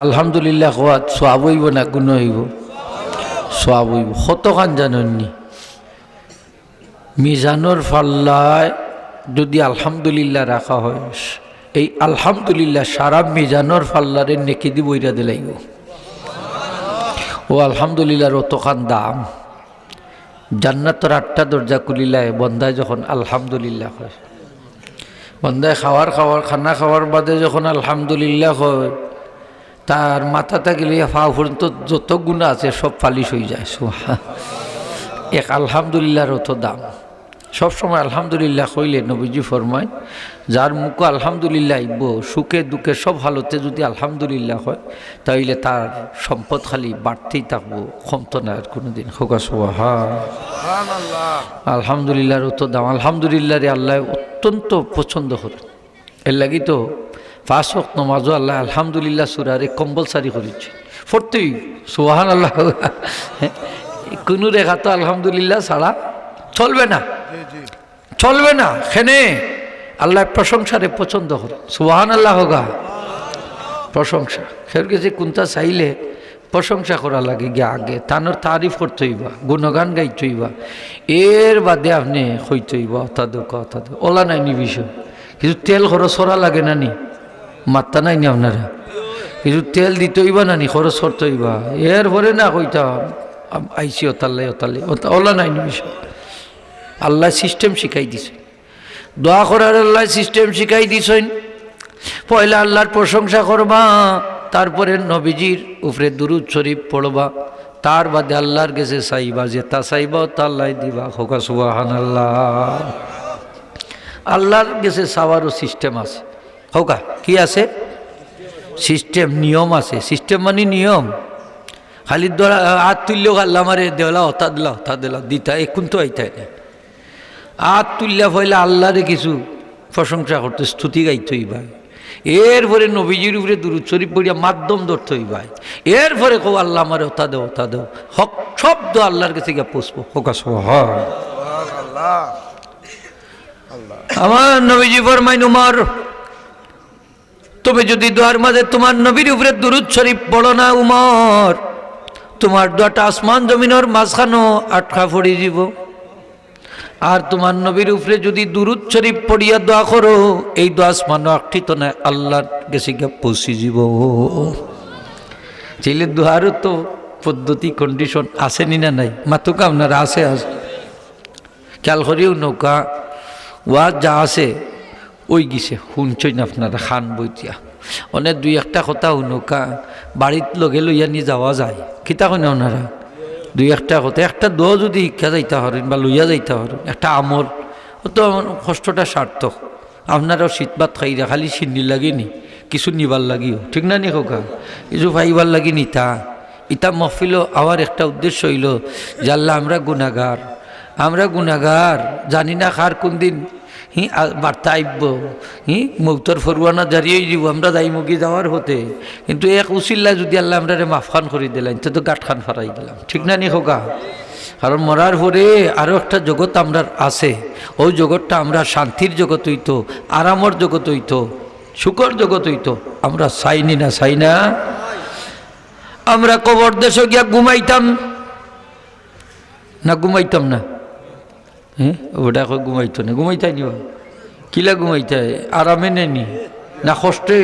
আলহামদুলিল্লাহ হওয়া সোয়াব হইব না গুণ হইব? সোয়াব হইব। কতখান জানেননি? মিজানোর পাল্লায় যদি আলহামদুলিল্লাহ রাখা হয়, এই আলহামদুলিল্লাহ সারা মিজানোর পাল্লারে নেকি দি বইরা দিলাইব। ও আলহামদুলিল্লাহর অতখান দাম। জান্নাতের 8টা দরজা খুলিলায় বন্দায় যখন আলহামদুলিল্লাহ হয়, বন্দায় খানা খাওয়ার বাদে যখন আলহামদুলিল্লাহ হয়, তার মাথাটা গেলে পাও পর্যন্ত যত গুণা আছে সব ফালিশ হয়ে যায়। এক আলহামদুলিল্লাহর অত দাম। সবসময় আলহামদুলিল্লাহ কইলে নবীজি ফরমায়, যার মুখ আলহামদুলিল্লাহ আইব, সুখে দুঃখে সব হালতে যদি আলহামদুলিল্লাহ হয়, তাইলে তার সম্পদ খালি বাড়তেই থাকবো, কমতো না আর কোনোদিন। হোকা সুবহানাল্লাহ। আলহামদুলিল্লাহর অত দাম। আলহামদুলিল্লাহ রে আল্লাহ অত্যন্ত পছন্দ করে। এর লাগি তো 5 ওয়াক্ত নামাজও আল্লাহ আলহামদুলিল্লাহ সূরারে কম্পালসারি করেছে, পড়তেই। সুবহানাল্লাহ। কোনো রেখা তো আলহামদুলিল্লাহ ছাড়া চলবে না, চলবে না। খেনে আল্লাহ প্রশংসারে পছন্দ করে। সুবহানাল্লাহ হোগা। প্রশংসা খের কাছে কোনটা চাইলে প্রশংসা করা লাগে গিয়ে আগে তানোর তারিফ করতে হইবা, গুণগান গাইতে হইবা, এর বাদে আপনি হইতে হইবা অথা দো ওলা নাই নি বিষয়। কিছু তেল খরচ করা লাগে না নি? মাত্তা নাই নি আপনারা? কিছু তেল দিতে হইবা না নি? খরচ করতে হইবা। এরপরে না কইতা আইসি ওতাল্লাই ওলা নাই নি বিষয়। আল্লাহ সিস্টেম শিখাই দিছে, দোয়া করার আল্লাহ সিস্টেম শিখাই দিছেন। পয়লা আল্লাহর প্রশংসা করবা, তারপরে নবীজির উপরে দুরূদ শরীফ পড়বা, তার বাদে আল্লাহর কাছে চাইবা, যে তা চাইবা তা আল্লাহ দিবা। হোকা সুবহানাল্লাহ। আল্লাহর কাছে চাওয়ারও সিস্টেম আছে। হোকা কি আছে? সিস্টেম, নিয়ম আছে। সিস্টেম মানে নিয়ম। খালি হাত তুললেও আল্লাহ মারে দেওলা হতা দিলা দিতা এখন তো আইতাই না। হাত তুললে পয়লা আল্লাহরে কিছু প্রশংসা করতে, স্তুতি গাইতে হইবা। এরপরে নবীজির উপরে দুরূদ শরীফ পড়িয়া মাধ্যম ধরতে হইবা। এরপরে কো আল্লাহ আমারে ওতা দেও হক শব্দ আল্লাহর কাছে গিয়ে পুষবো। হোকা সুবহানাল্লাহ। আমার নবীজি ফরমাইন, উমর তুমি যদি দোয়ার মাঝে তোমার নবীর উপরে দুরূদ শরীফ পড়ো না উমর, তোমার দোয়াটা আসমান জমিনের মাঝখানো আটকা পড়ে যাব। আর তোমার নবীর উপরে যদি দুরূদ শরীফ পড়িয়া দোয়া করো, এই দোয়া আসমানও আটকিত না, আল্লাহর কাছে গিয়ে পৌঁছে যাব। ছেলে দোয়ারও তো পদ্ধতি কন্ডিশন আসেনি না নাই? মাতুকা আপনারা আছে খেয়াল করিও নৌকা ওয়া যা আছে ওই গিছে শুনছই না আপনারা খান বইতিয়া। অনেক 2-1টা কথা নৌকা বাড়িত লগে লইয়া নিয়ে যাওয়া যায়। কিতা কই না ওনারা? 2-1টা কথা, একটা দো যদি শিক্ষা যাইতে পারেন বা লইয়া যাইতে পারেন, একটা আমল, ও তো কষ্টটা সার্থক। আপনারাও শীতবাদ খাইরা খালি সিন্নি লাগেনি, কিছু নিবার লাগিও, ঠিক না নি খোকা? কিছু ভাইবার লাগি নিতা। ইতা মহফিল আবার একটা উদ্দেশ্য হইল যে আল্লাহ আমরা গুনাগার, জানি না কার কোন দিন বার্তা আইব, মৌতর ফরুয়ানা জারিয়ে দিব, আমরা যাই মুগি যাওয়ার হতে। কিন্তু এক উচিল্লায় যদি আল্লাহ আমরা মাফখান করে দিলাম, তো গাঁটখান ফারাই দিলাম, ঠিক না নি খোকা? কারণ মরার পরে আরও একটা জগৎ আমরা আছে। ওই জগৎটা আমরা শান্তির জগৎ হইতো, আরামর জগৎ হইতো, সুখর জগৎ হইতো। আমরা চাইনি না, চাই না? আমরা কবর দেশে গিয়া ঘুমাইতাম না? ওটা ঘুমাইতো না, ঘুমাইতাই নি? কিলা ঘুমাইতাই? আরামে নেনি না কষ্টে?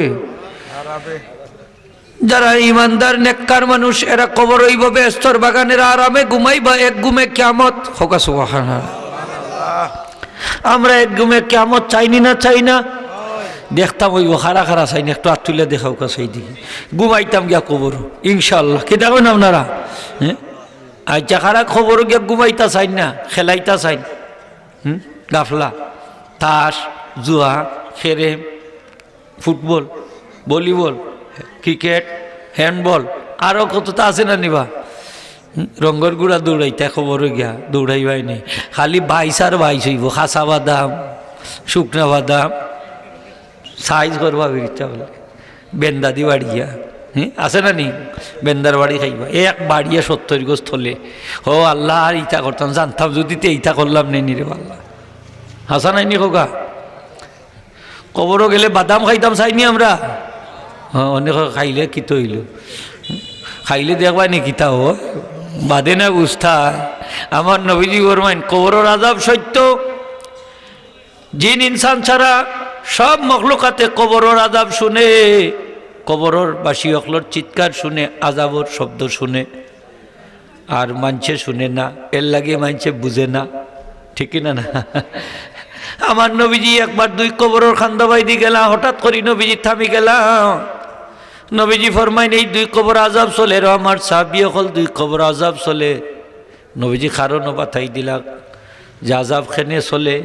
যারা ইমানদার নেককার মানুষ, এরা কবর হইব বেহেশতের বাগানের আরামে ঘুমাইবা, এক ঘুমে কিয়ামত। হোকা সুবহানাল্লাহ। আমরা এক ঘুমে কিয়ামত চাইনি না? চাই না? দেখতাম হইব খারা চাইনি, একটু হাত তুলে দেখাও কা সেই দিকে ঘুমাইতাম গিয়া কবর ইনশাল্লাহ। কি দেখবেন আপনারা? আচ্ছা, খারা খবর গিয়া ঘুমাইতা চাই না, খেলাইতা চাই, গাফলা, তাস, জুয়া, খেরেম, ফুটবল, ভলিবল, ক্রিকেট, হ্যান্ডবল, আরও কতটা আছে না নিবা? রঙ্গর গুড়া দৌড়াইতা খবর গিয়া দৌড়াইবাই নেই, খালি বাইশ আর বাইশ হইব। খাসা বাদাম, শুকনা বাদাম সাইজ করবা বেরিতা বলে, বেন্দা দি বাড়িয়া আছে না নি? বেন্দার বাড়ি খাইবা, এক বাড়িয়া 70 গজ থলে। ও আল্লাহ, আর ইটা করতাম, জানতাম যদি এইটা করলাম নেই রে আল্লাহ। হাসা নাই নি খোকা? কবরও গেলে বাদাম খাইতাম চাইনি আমরা? হ্যাঁ অনেক খাইলে কিত হইল খাইলে দেখবা নি কিতা ও বাদে না বুঝতা আমার নবীজি ফরমাইন কবরের আযাব সত্য জিন ইনসান ছাড়া সব মখলুকাতে কবরের আযাব শুনে কবরের বাসী অখলর চিৎকার শুনে আযাবর শব্দ শুনে আর মানছে শুনে না এর লাগে মানছে বুঝে না ঠিক না না আমার নবীজি একবার দুই কবরের খান্দাবাই দি গেলাম হঠাৎ করে নবীজি থামি গেলাম নবীজি ফরমাইন এই দুই কবর আযাব চলে র আমার সাহাবী অকল দুই কবর আযাব চলে নবীজি কারণ বাতাই দিলা যে আযাব খেনে চলে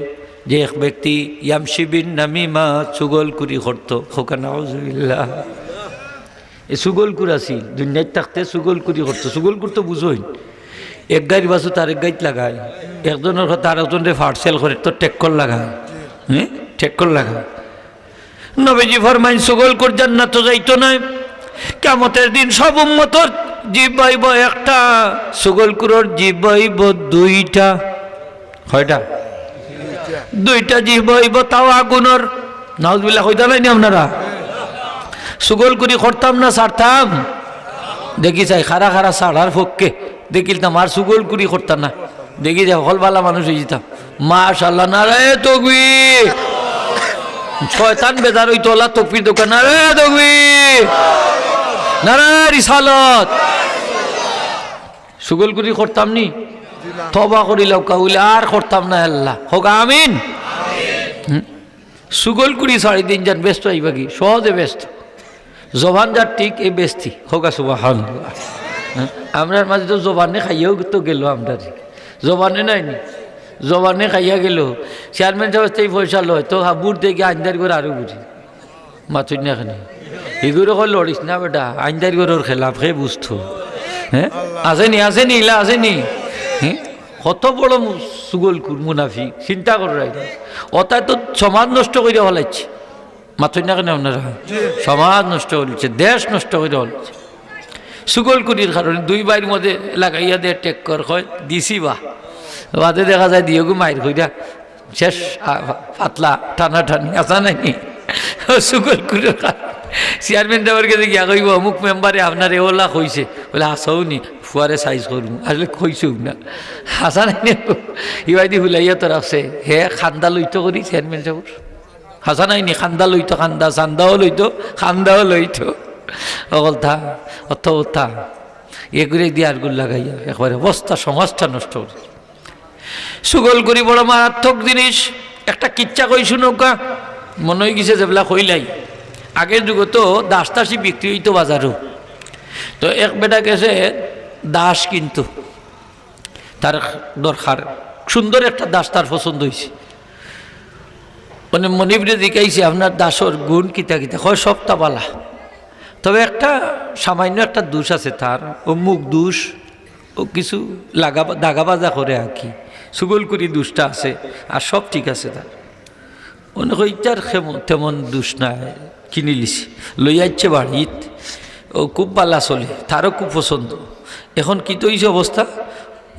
যে এক ব্যক্তি ইয়ামশি বিন নামিমা চুগল কুরি করত খোকা নাউজুবিল্লাহ এই চুগল কুরাছি দুনিয়ায় থাকতে চুগল কুরি করতো চুগল করতো বুঝোই এক গাড়ি বাসু তার এক গাড়িত লাগায় একজনের কথা আর একজনের ফার্সেল করে তো টেক্কর লাগায় হ্যাঁ টেক্কর লাগায় নবীজি ফরমাইন চুগল কুর জান্নাত যাইতো না কিয়ামতের দিন সব উম্মতর জীব বাইব একটা চুগল কুরর জীব বাইব দুইটা কয়টা দুইটা জীব বাইব তাও আগুনের নাউজুবিল্লাহ কইতা নাইনি আপনারা চুগল কুরি করতাম না ছাড়তাম দেখি চাই খারা খারা ছাড়ার পক্ষে দেখিলতাম আর চুগল কুরি করতাম না দেখি যাই হলবালা মানুষ হয়ে যেতাম মাশাআল্লাহ নারায়ে তাকবীর শয়তান বেজার হইতো আল্লাহ তাকবীর দোকান নারায়ে তাকবীর নারায়ে রিসালাত চুগল কুরি করতাম নি তওবা করিলাম কাউলে আর করতাম না আল্লাহ হোক আমিন চুগল কুরি সাড়ে দিন যান ব্যস্ত আইবা কি সহজে ব্যস্ত জবান যার ঠিক এই বেস্তি হোকা সুবহানাল্লাহ আমরার মাঝে তো জবানে খাইয়াও তো গেল আমরা জবানে নাইনি জবানে খাইয়া গেল চেয়ারম্যান সাহেব এই পয়সা লয় তো বুট দেখে আইনদার করে আরো বুঝি মাতুই না এখানে এগুলো কল লড়িস না বেটা আইনদার করে খেলাফ খেয়ে বুঝতো হ্যাঁ আসেনি আসেনি ইলা আসেনি হ্যাঁ কত বড় সুগল মুনাফি চিন্তা করে ওটাই তো সমাজ নষ্ট করে হলাইছে মাথুই না কেন আপনারা সমাজ নষ্ট হচ্ছে দেশ নষ্ট করে হচ্ছে সুগল কুরির কারণে দুই বাইর মধ্যে লাগাইয়া দিয়ে টেক্কর হয় দিছি বাদে দেখা যায় দিয়ে গো মায়ের কইরা শেষ পাতলা টানা টানি আসা নাকি সুগল কুরির চেয়ারম্যান দেওয়ার কাছে গিয়া কইব অমুক মেম্বারে আপনার এওলা কইছে বলে আসাও নি ফুয়ারে সাইজ করুন আসলে কইছুক না আসা নাই ইবাইদি হুলাইয়া তো রাখছে হে খান্দা লইতো করি চেয়ারম্যান সাহেব হাসা নাইনি খান্দা লইতো খান্দা চান্দাও লইতো খান্দাও লইতো অকল থা অত থা এগুলো দিয়ে আর গুল লাগাইয়া একবারে অবস্থা সমাজটা নষ্ট করে সুগল করি বড় মারাত্মক জিনিস একটা কিচ্ছা কই শুনৌকা মনে হয়ে গেছে যেগুলা কইলাই আগের যুগে তো দাস দাসী বিক্রি হইতো বাজারও তো এক বেটা গেছে দাস কিন্তু তার দরকার সুন্দর একটা দাস তার পছন্দ হয়েছে মানে মনিবরে জিজ্ঞাইছে আপনার দাসর গুণ কিতা কিতা হয় সবটা বালা তবে একটা সামান্য একটা দোষ আছে তার ও মুখ দোষ ও কিছু দাগাবাজা করে আর কি সুগল করি দোষটা আছে আর সব ঠিক আছে তার অনেক ওইটার তেমন দোষ নাই কিনে লিছি লই যাচ্ছে বাড়িত ও খুব বালা চলে তারও খুব পছন্দ এখন কি তো হয়েছে অবস্থা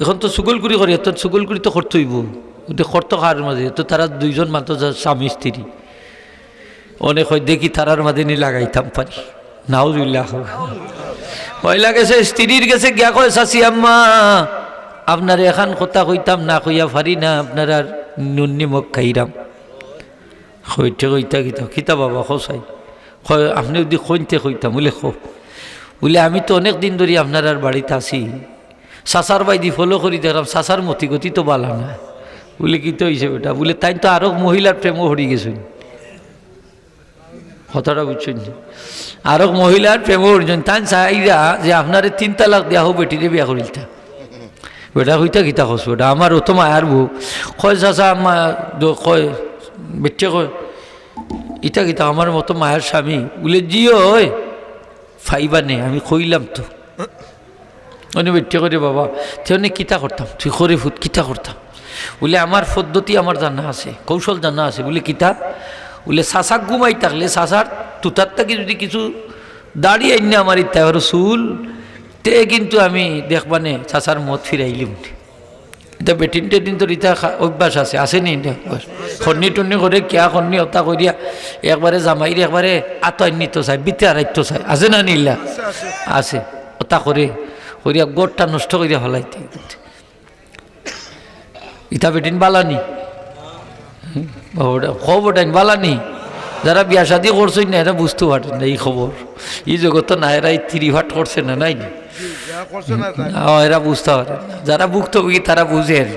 এখন তো সুগল করি করে তো সুগল করি তো করতে হইব ওটা করতো কার মাঝে তো তারা দুইজন মাত্র স্বামী স্ত্রী অনেক হয় দেখি তারার মাঝে নি লাগাইতাম পারি নাউজুবিল্লাহ পয়লা গেছে স্ত্রীর গেছে গিয়া কয় চাচি আম্মা আপনার এখন কথা কইতাম না কইয়া পারি না আপনার আর নুন নিমখ খাইরাম কইতে কইতা কিতা কিতা বাবা খসাই কয় আপনি যদি কইতে কইতাম বলে বলে আমি তো অনেক দিন ধরে আপনার আর বাড়িতে আসি চাচার বাইদি ফলো করি দেখলাম চাচার মতি গতি তো বালা না বলে কি তো হয়েছে বেটা বলে তাই তো আরো মহিলার প্রেমও হরি গেছেন কথাটা বুঝছেন আরো মহিলার প্রেমও হরিছেন তাই চাইরা যে আপনার 3 তালাক দেওয়া হোক বেটিরে বিয়া করিলতা বেটা হইতা কিতা খস বেটা আমার ও তো মায়ার বউ কয় চাচা মা কয় বেটে কয় ইটা কিতা আমার মতো মায়ের স্বামী বলে জিও ফাইবা নে আমি কইলাম তো অনেক বেটে করে বাবা তেমনি কিতা করতাম তুই করে ফুট কিতা করতাম বলে আমার পদ্ধতি আমার জানা আছে কৌশল জানা আছে বলে কিতা বলে চাচাক ঘুমাই থাকলে চাচার তুতার থেকে যদি কিছু দাঁড়িয়ে আইনে আমার ইত্যা চুল তে কিন্তু আমি দেখবানে চাচার মত ফিরাইলিম এটা বেটিন টেটিন তো রিতা অভ্যাস আছে, আসেনি এটা অভ্যাস? খন্নি টন্নি করে কিয়া খন্নি অতা করিয়া একবারে জামাইরে একবারে আতয় নিত চাই, বিতে আড়াইতো চাই, আছে না নিলা? আছে। অতা করে করিয়া গোটটা নষ্ট করিয়া ফেলাইতে। ইটা বেটিন বালানি, খবরটাইন বালানি। যারা বিয়া শাদি করছেন না এরা বুঝতে পারেন না এই খবর। এই জগৎ না এরা এই তিরিভাট করছে না, নাই এরা বুঝতে পারেন না। যারা ভুক্তভোগী তারা বুঝেন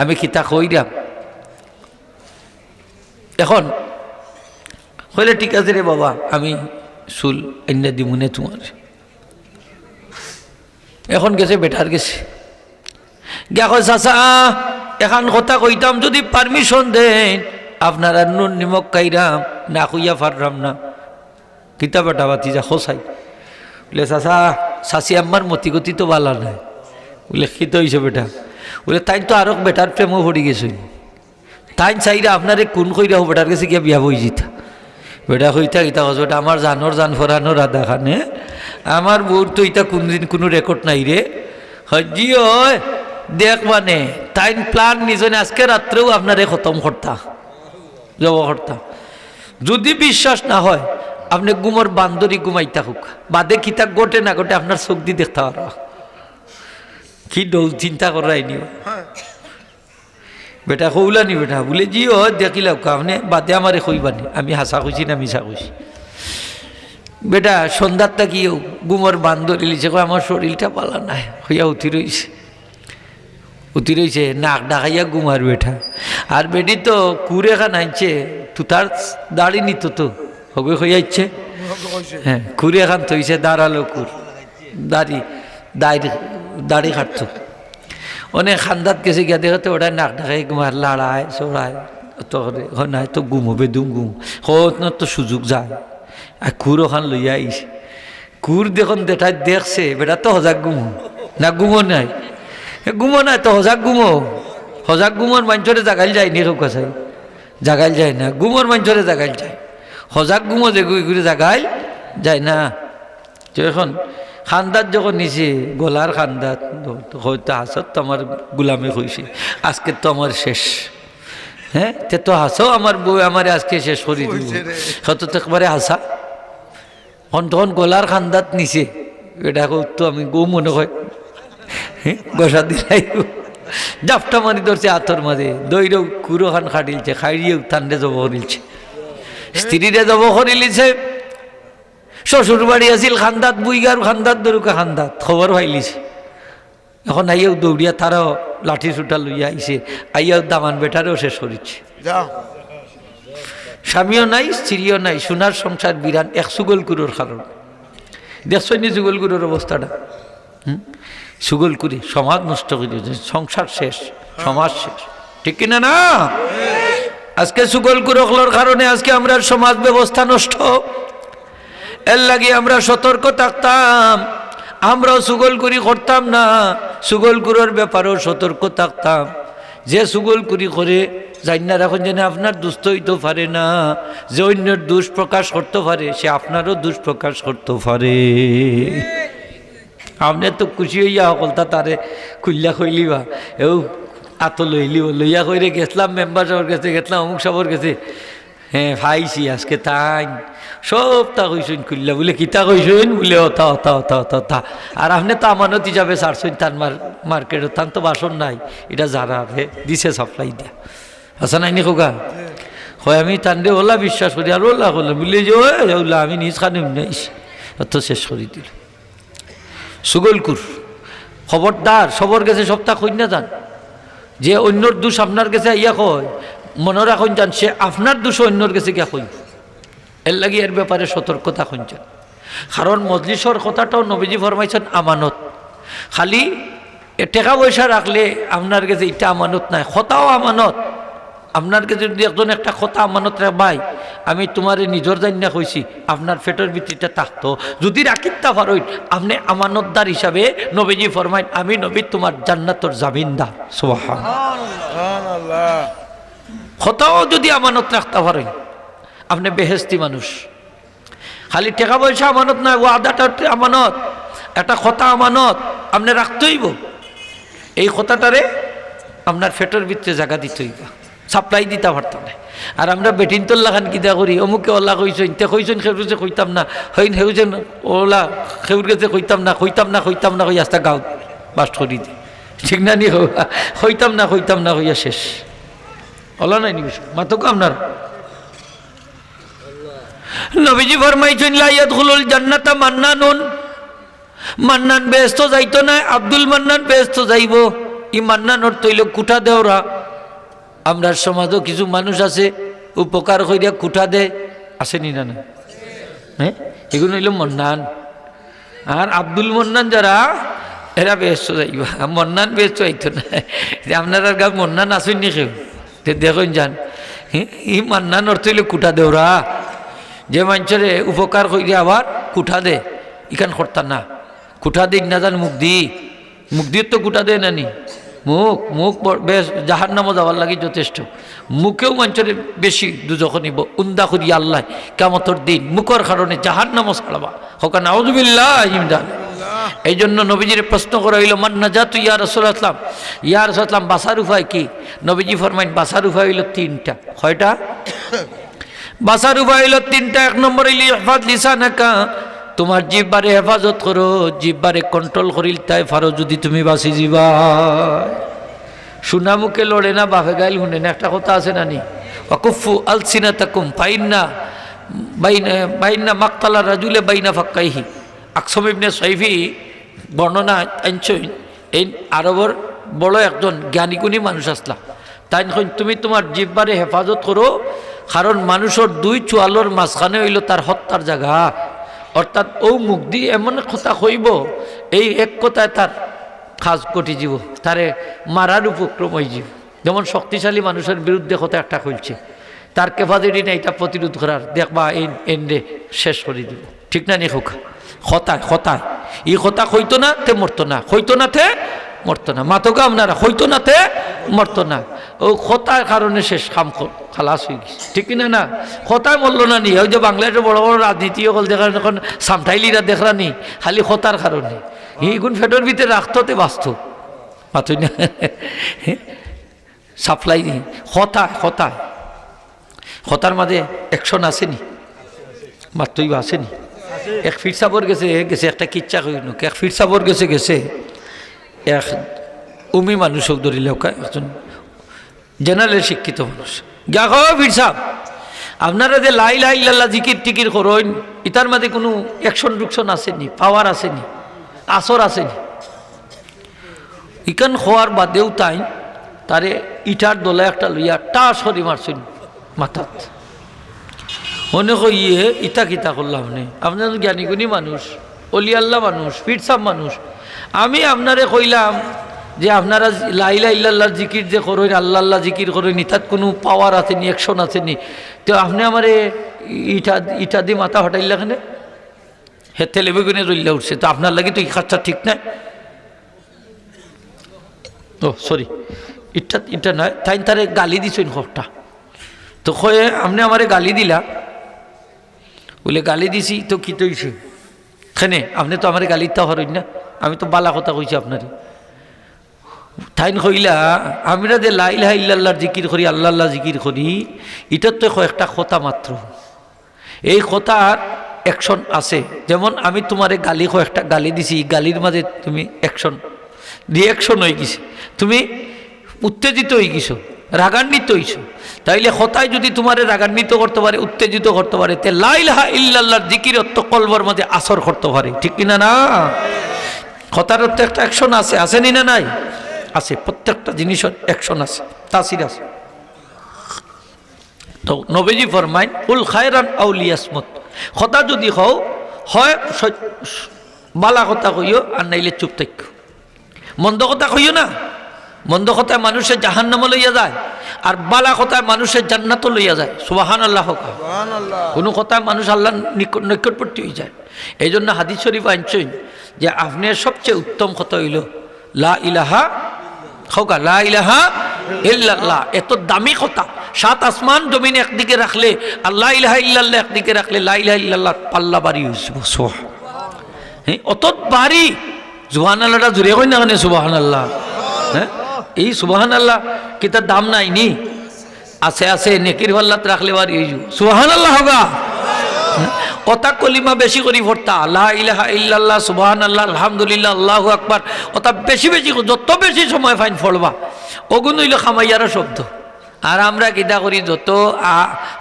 আমি কিতা কইরাম। এখন হইলে ঠিক আছে রে বাবা, আমি চুল এনে দিমুনে তোমার। এখন গেছে বেটার গেছে, গিয়া কয় চাচা এখন কথা কইতাম, যদি পারমিশন দেন আপনারা নুন নিমক খাইরাম, না খুইয়া পারলাম না। কিতা বেটা বাতি যা খোসাই বলে চাচা চাচি আমার মতি গতি তো বালা নাই। বলে কি তো হয়েছে বেটা? বলে তাই তো আরো বেটার প্রেমও পড়ি গেছে, তাই চাইরা আপনারে কোন কইরা বেটার কাছে গিয়া বিয়া বই যেতা। বেটা কইতা গীতা কস বেটা আমার জানোর জান ফরানো রাধা খানে, আমার বউর তো ইটা কোনদিন কোনো রেকর্ড নাই রে। হজি হয় দেখ মানে তাই প্লান নিজনে আজকে রাত্রেও আপনারে খতম করতা, জব করতা। যদি বিশ্বাস না হয় আপনি গুমর বান্দরি ঘুমাইতা হোক, বাদে কিতা গোটে না গোটে আপনার চোখ দিয়ে দেখতে পারো। কি ডৌ চিন্তা করাইনি বেটা কৌলানি বেটা। বলে জি ও দেখিলাম আপনি বাদে আমারে কইবানি আমি হাসা খুঁজি না মিশা খুঁজি। বেটা সন্ধ্যারটা কি গুমর বান্দরি লিছে, আমার শরীরটা পালা নাই হইয়া উঠি রয়েছে নাক ডাকাইয়া গুমার বেটা। আর বেটি তো কুড়ে খান আনছে তুতার দাড়ি নিত তো হবে হইয়াছে, হ্যাঁ কুড়ে খান থইছে দাঁড়ালো কুর দাড়ি দাড়ি কাটত। অনেক খান্দাত গেছে গিয়া দেখতে ওটাই নাক ডাকাই গুমার লাড়ায় চড়ায় তো নাই তো গুম হবে দুম গুম তো সুযোগ যায়। আর কুর ওখান লইয়া আইছে, কুর দেখুন দেখাই দেখছে বেটা তো হজাক গুমো না গুমো নাই, গুমো নাই তো হজাক গুমো। হজাক গুমোর মানুষরে জাগাইল যায় নি হোক চাই, জাগাইল যায় না, গুমোর মানুষরে জাগাইল যায়। হজাক গুমো যে গুই ঘুরে জাগাইল যায় না। এখন খান্দাত যখন নিছে গলার খান্দাত হয়তো হাসত তো আমার গুলামে হয়েছে, আজকে তো আমার শেষ। হ্যাঁ তে তো হাসো আমার বউ আমার আজকে শেষ করে দিব, হয়তো তো একবারে হাসা। তখন গলার খান্দাত নিছে এটা তো আমি গৌ মনে হয় গসা দিলাই জাপটা মারি ধরছে আতর মাঝে দইরেও কুড়ো খান খাটিলছে, খাইরিয়েও ঠান্ডে জব করিলছে, স্ত্রীরে জব করিলিছে। শ্বশুর বাড়ি আছিল খান্দাত বুইগার খান্দাত দরুকা খান্দাত খবর পাইলিছে। এখন আইয়াও দৌড়িয়া তারাও লাঠি চুটা লইয়া আইছে, আইয়াও দামান বেটারেও শেষ করিচ্ছে। স্বামীও নাই স্ত্রীও নাই, সোনার সংসার বিরান এক সুগলকুরোর কারণ। দেখছই নি সুগলকুরোর অবস্থাটা? সুগলকুরি সমাজ নষ্ট করে, সংসার শেষ, সমাজ শেষ, ঠিক কিনা না? আজকে সুগলকুরোর কারণে আজকে আমরা সমাজ ব্যবস্থা নষ্ট। এর লাগে আমরা সতর্ক থাকতাম, আমরাও সুগলকুরি করতাম না, সুগলকুরোর ব্যাপারেও সতর্ক থাকতাম। যে সুগলকুরি করে জান্নার এখন যেন আপনার দুস্থ হইতে পারে না, যে অন্যের দুষ প্রকাশ করতে পারে সে আপনারও দুষ প্রকাশ করতে পারে। আপনি তো খুশি হইয়া সকলতা তারে খুললা খইলিবা এও আত লইলিও লইয়া কইরে গেছলাম মেম্বার সাহেবের কাছে, গেছলাম অমুক সাহেবের কাছে, হ্যাঁ ভাইছি আজকে তাই সব তা কইসইন খুললা। বলে কিতা কইসইন? বলে ওতা ওতা ওতা ওতা ওতা। আর আপনি তো আমানত হিসাবে ছাড়ছইন তার মার্কেটে, তার তো বাসন নাই, এটা যারা দিছে সাপ্লাই দিয়া আচ্ছা নাইনি খোকা হয়। আমি তান্ডে ওলা বিশ্বাস করি আর ওলা করলাম, বললে যে ওলা আমি নিজ খানে নাইছি অত শেষ করে দিল। সুগলকুর খবরদার সবর গেছে সপ্তাহ কই না যান, যে অন্যর দোষ আপনার কাছে ইয়া কয় মনে রাখুন যান, সে আপনার দোষ অন্যর কাছে গিয়া কই। এর লাগে এর ব্যাপারে সতর্কতা খুঁজছেন। কারণ মজলিসর কথাটাও নবীজি ফরমাইছেন আমানত। খালি টাকা পয়সা রাখলে আপনার কাছে এটা আমানত নাই, কথাও আমানত। আপনার কাছে যদি একজন একটা কথা আমানত রাখ, ভাই আমি তোমার নিজের জান্না কইছি, আপনার পেটের ভিতরটা থাকতো যদি রাখিতা পারই, আপনি আমানতদার হিসাবে নবীজি ফরমাইন আমি নবী তোমার জান্নাতর জামিনদার। সুবহানাল্লাহ। কথাও যদি আমানত রাখতে পারেন আপনি বেহেস্তি মানুষ। খালি টাকা পয়সা আমানত নয়, ওয়াদাটা আমানত, একটা কথা আমানত, আপনি রাখতেইব। এই কথাটারে আপনার ফেটোর ভিতরে জায়গা দিতে হইবা, সাপ্লাই দিতে পারতাম না। আর আমরা বেটিন তোল্লা খান কিতা করি, অমুকে ওলা কইছেন তে কইছেন খেউছে কইতাম না, হইন হেউছেন ওলা খেউর গেছে কইতাম না কই আস্তা গাঁও বাস্ট করি দি, ঠিক না নি? হইতাম না হইয়া শেষ ওলা নাই নি বিষয় মাতক আপনার। নবীজি ফরমাইছেন লা ইয়াদখুলুল জান্নাতা মান্নানুন, মান্নান বেহেশত যাইতো না, আব্দুল মান্নান বেহেশত যাইব। ই মান্নানোর তৈল কুঠা দেওরা। আমরা সমাজও কিছু মানুষ আছে উপকার করিয়া কুঠা দে, আসেনি না? না, হ্যাঁ, এগুলো হইল মন্নান। আর আব্দুল মন্নান যারা, এরা বেহেশত যাইবা, মন্নান বেহেশত যাইতো না। আপনার গা মন্নান আসেননি কেউ? দেখুন যান, ই মান্নান অর্থ হইল কুঠা দেওরা। যে মানুষের উপকার করিয়া আবার কুঠা দে, ইখান করতাম না। কুঠা দিন না জান, মুখ দিয়ে তো কুঠা দেয় নানি। মুখ বেশ জাহার নামও যাওয়ার লাগে যথেষ্ট। মুখেও মানুষের বেশি দুজখ নিব, উন্দা করি আল্লাহ কামতর দিন মুখর কারণে জাহার নামও ছাড়বা হোক নাউযুবিল্লাহ। এই জন্য নবীজির প্রশ্ন করা হইল মান নাজাতু ইয়া রাসূলুল্লাহ, ইয়া রাসূলুল্লাহ বাঁচার উপায় কি? নবীজি ফরমাইন বাঁচার উপায় হইল তিনটা। কয়টা? বাঁচার উপায় হইল তিনটা। এক নম্বর হইল ইহফাজ লিসানাকা, তোমার জিহ্বারে হেফাজত করো, জিহ্বারে কন্ট্রোল করিল তাই ফারো, যদি তুমি বাঁচি যাবা। সুনা মুখে লড়ে না, বাফে গাইল শুনে না, একটা কথা আছে না নি? ওয়াকুফু আলসিনাতাকুম বাইনা মাকতালা রাজুলে বাইনা ফাক্কাইহি। আকসম ইবনে সাইফি বর্ণনা আনছেন, এই আরবর বড় একজন জ্ঞানীগুণী মানুষ আসলা, তাই তুমি তোমার জিহ্বারে হেফাজত করো, কারণ মানুষের দুই চোয়ালোর মাঝখানে হইল তার হত্যার জায়গা। অর্থাৎ ও মুখ দিয়ে এমন কথা কইব, এই এক কথায় তার খাস ঘটি যাব, তারে মারার উপক্রম হয়ে যাব। যেমন শক্তিশালী মানুষের বিরুদ্ধে কথা একটা কইছে, তার ক্যাপাসিটি নেই এটা প্রতিরোধ করার, দেখবা এই এন্ডে শেষ করে দিব, ঠিক না নি? খতায় এই কথা হইতো না তে মরতো না, হইতো না তে মরতো না। মাতকা আপনারা হইতো না তে মরতো না, ও খতার কারণে শেষ খাম খালাস হয়ে গেছে, ঠিক কিনা না? খতায় মরলো না নি? ওই যে বাংলাদেশের বড় বড় রাজনীতি হল দেখা, যখন সামঠাইলিরা দেখলা নি, খালি খতার কারণে এইগুন ফেটোর ভিতরে রাখতে বাঁচত মাতুই না, সাপ্লাই নেই। খতার মাঝে অ্যাকশন আসেনি, মাত্রই আসেনি। এক ফির সাবর গেছে একটা কিচ্ছা কইল, এক ফির সাবর গেছে এক উমি মানুষক ধরিল, একজন জেনারেল শিক্ষিত মানুষ গা খাও ফির সাহ, আপনারা যে লা ইলাহা ইল্লাল্লাহ জিকির টিকির করেন, ইতার মাঝে কোনো অ্যাকশন টুকশন আসেনি, পাওয়ার আসেনি, আসর আসেনি। ইকান খোয়ার বাদেও তাই তারে ইটার দোলা একটা লইয়া টা সরি মারছেন মাথাত। মনে কইয়ে ইটা কিতা করলাম নে, আপনার জ্ঞানীগুণী মানুষ, অলি আল্লাহ মানুষ, ফিরসাব মানুষ, আমি আপনারে কইলাম যে আপনারা লা ইলাহা ইল্লাল্লাহ জিকির যে করেন, আল্লাহ জিকির করেন, ইটাত কোনো পাওয়ার আসেনি, অ্যাকশন আসেনি, তো আপনি আমারে ইটা দিয়ে মাথা হটাইলা কেন? হে তেলেবেগুনে রইলা উঠছে, তো আপনার লাগে তো এই কাজটা ঠিক না। ও সরি, ইটা নয়, তাই তারে গালি দিছেন হকটা, তো কয়ে আপনি আমারে গালি দিলা, বলে গালি দিছি তো কি তৈছে খেনে, আপনি তো আমার গালিটা হরেন না, আমি তো বালা কথা কইছি আপনারে। তাইন কইলা আমরা যে লা ইলাহা ইল্লাল্লাহর জিকির করি, আল্লাহ জিকির করি, এটার তো একটা কথা মাত্র, এই কথার অ্যাকশন আছে। যেমন আমি তোমারে গালি একটা গালি দিছি, গালির মাঝে তুমি অ্যাকশন রিয়াকশন হয়ে গেছে, তুমি উত্তেজিত হয়ে গেছো, রাগান্বিত হইছো, তাইলে কথায় যদি তোমারে রাগান্বিত করতে পারে, উত্তেজিত করতে পারে, তে লা ইলাহা ইল্লাল্লাহর জিকির অর্থ কলবর মাঝে আসর করতে পারে, ঠিক কিনা না? কথার অর্থ একটা অ্যাকশন আছে, আসেনি না? নাই আছে, প্রত্যেকটা জিনিসের অ্যাকশন আছে, তাসির আছে। তো নবীজি ফরমাইন উল খায়রান আও লিয়াসমুত, কথা যদি হয় বালা কথা কইও, আর নাইলে চুপ থাকো। মন্দ কথা কইও না, মন্দ কথায় মানুষের জাহান্নামে লইয়া যায়, আর বালা কথায় মানুষের জান্নাতও লইয়া যায়। সুবহানাল্লাহ। কোনো কথায় মানুষ আল্লাহর নিকটবর্তী হয়ে যায়। এই জন্য হাদিস শরীফ আনছেন যে আপনার সবচেয়ে উত্তম কথা হইল লা ইলাহা লা ইলাহা ইল্লাল্লাহ। এত দামি কথা, সাত আসমান জমিন একদিকে রাখলে আর লা ইলাহা ইল্লাল্লাহ একদিকে রাখলে লা ইলাহা ইল্লাল্লাহ পাল্লা বাড়ি হয়েছে। হ্যাঁ, অত বাড়ি। সুবহানাল্লাহটা জুড়ে কই না কেন? সুবহানাল্লাহ। হ্যাঁ, এই সুবহানাল্লাহ কিতার দাম নাই নি আছে আছে নেকির পাল্লাত রাখলে আর এই সুবহানাল্লাহ হবা ওটা কলিমা বেশি করি পড়তা লা ইলাহা ইল্লাল্লাহ সুবহানাল্লাহ আলহামদুলিল্লাহ আল্লাহু আকবার ওটা বেশি বেশি যত বেশি সময় ফাইন পড়বা ওগুন হইল খামাইয়ার শব্দ। আর আমরা কিতা করি যত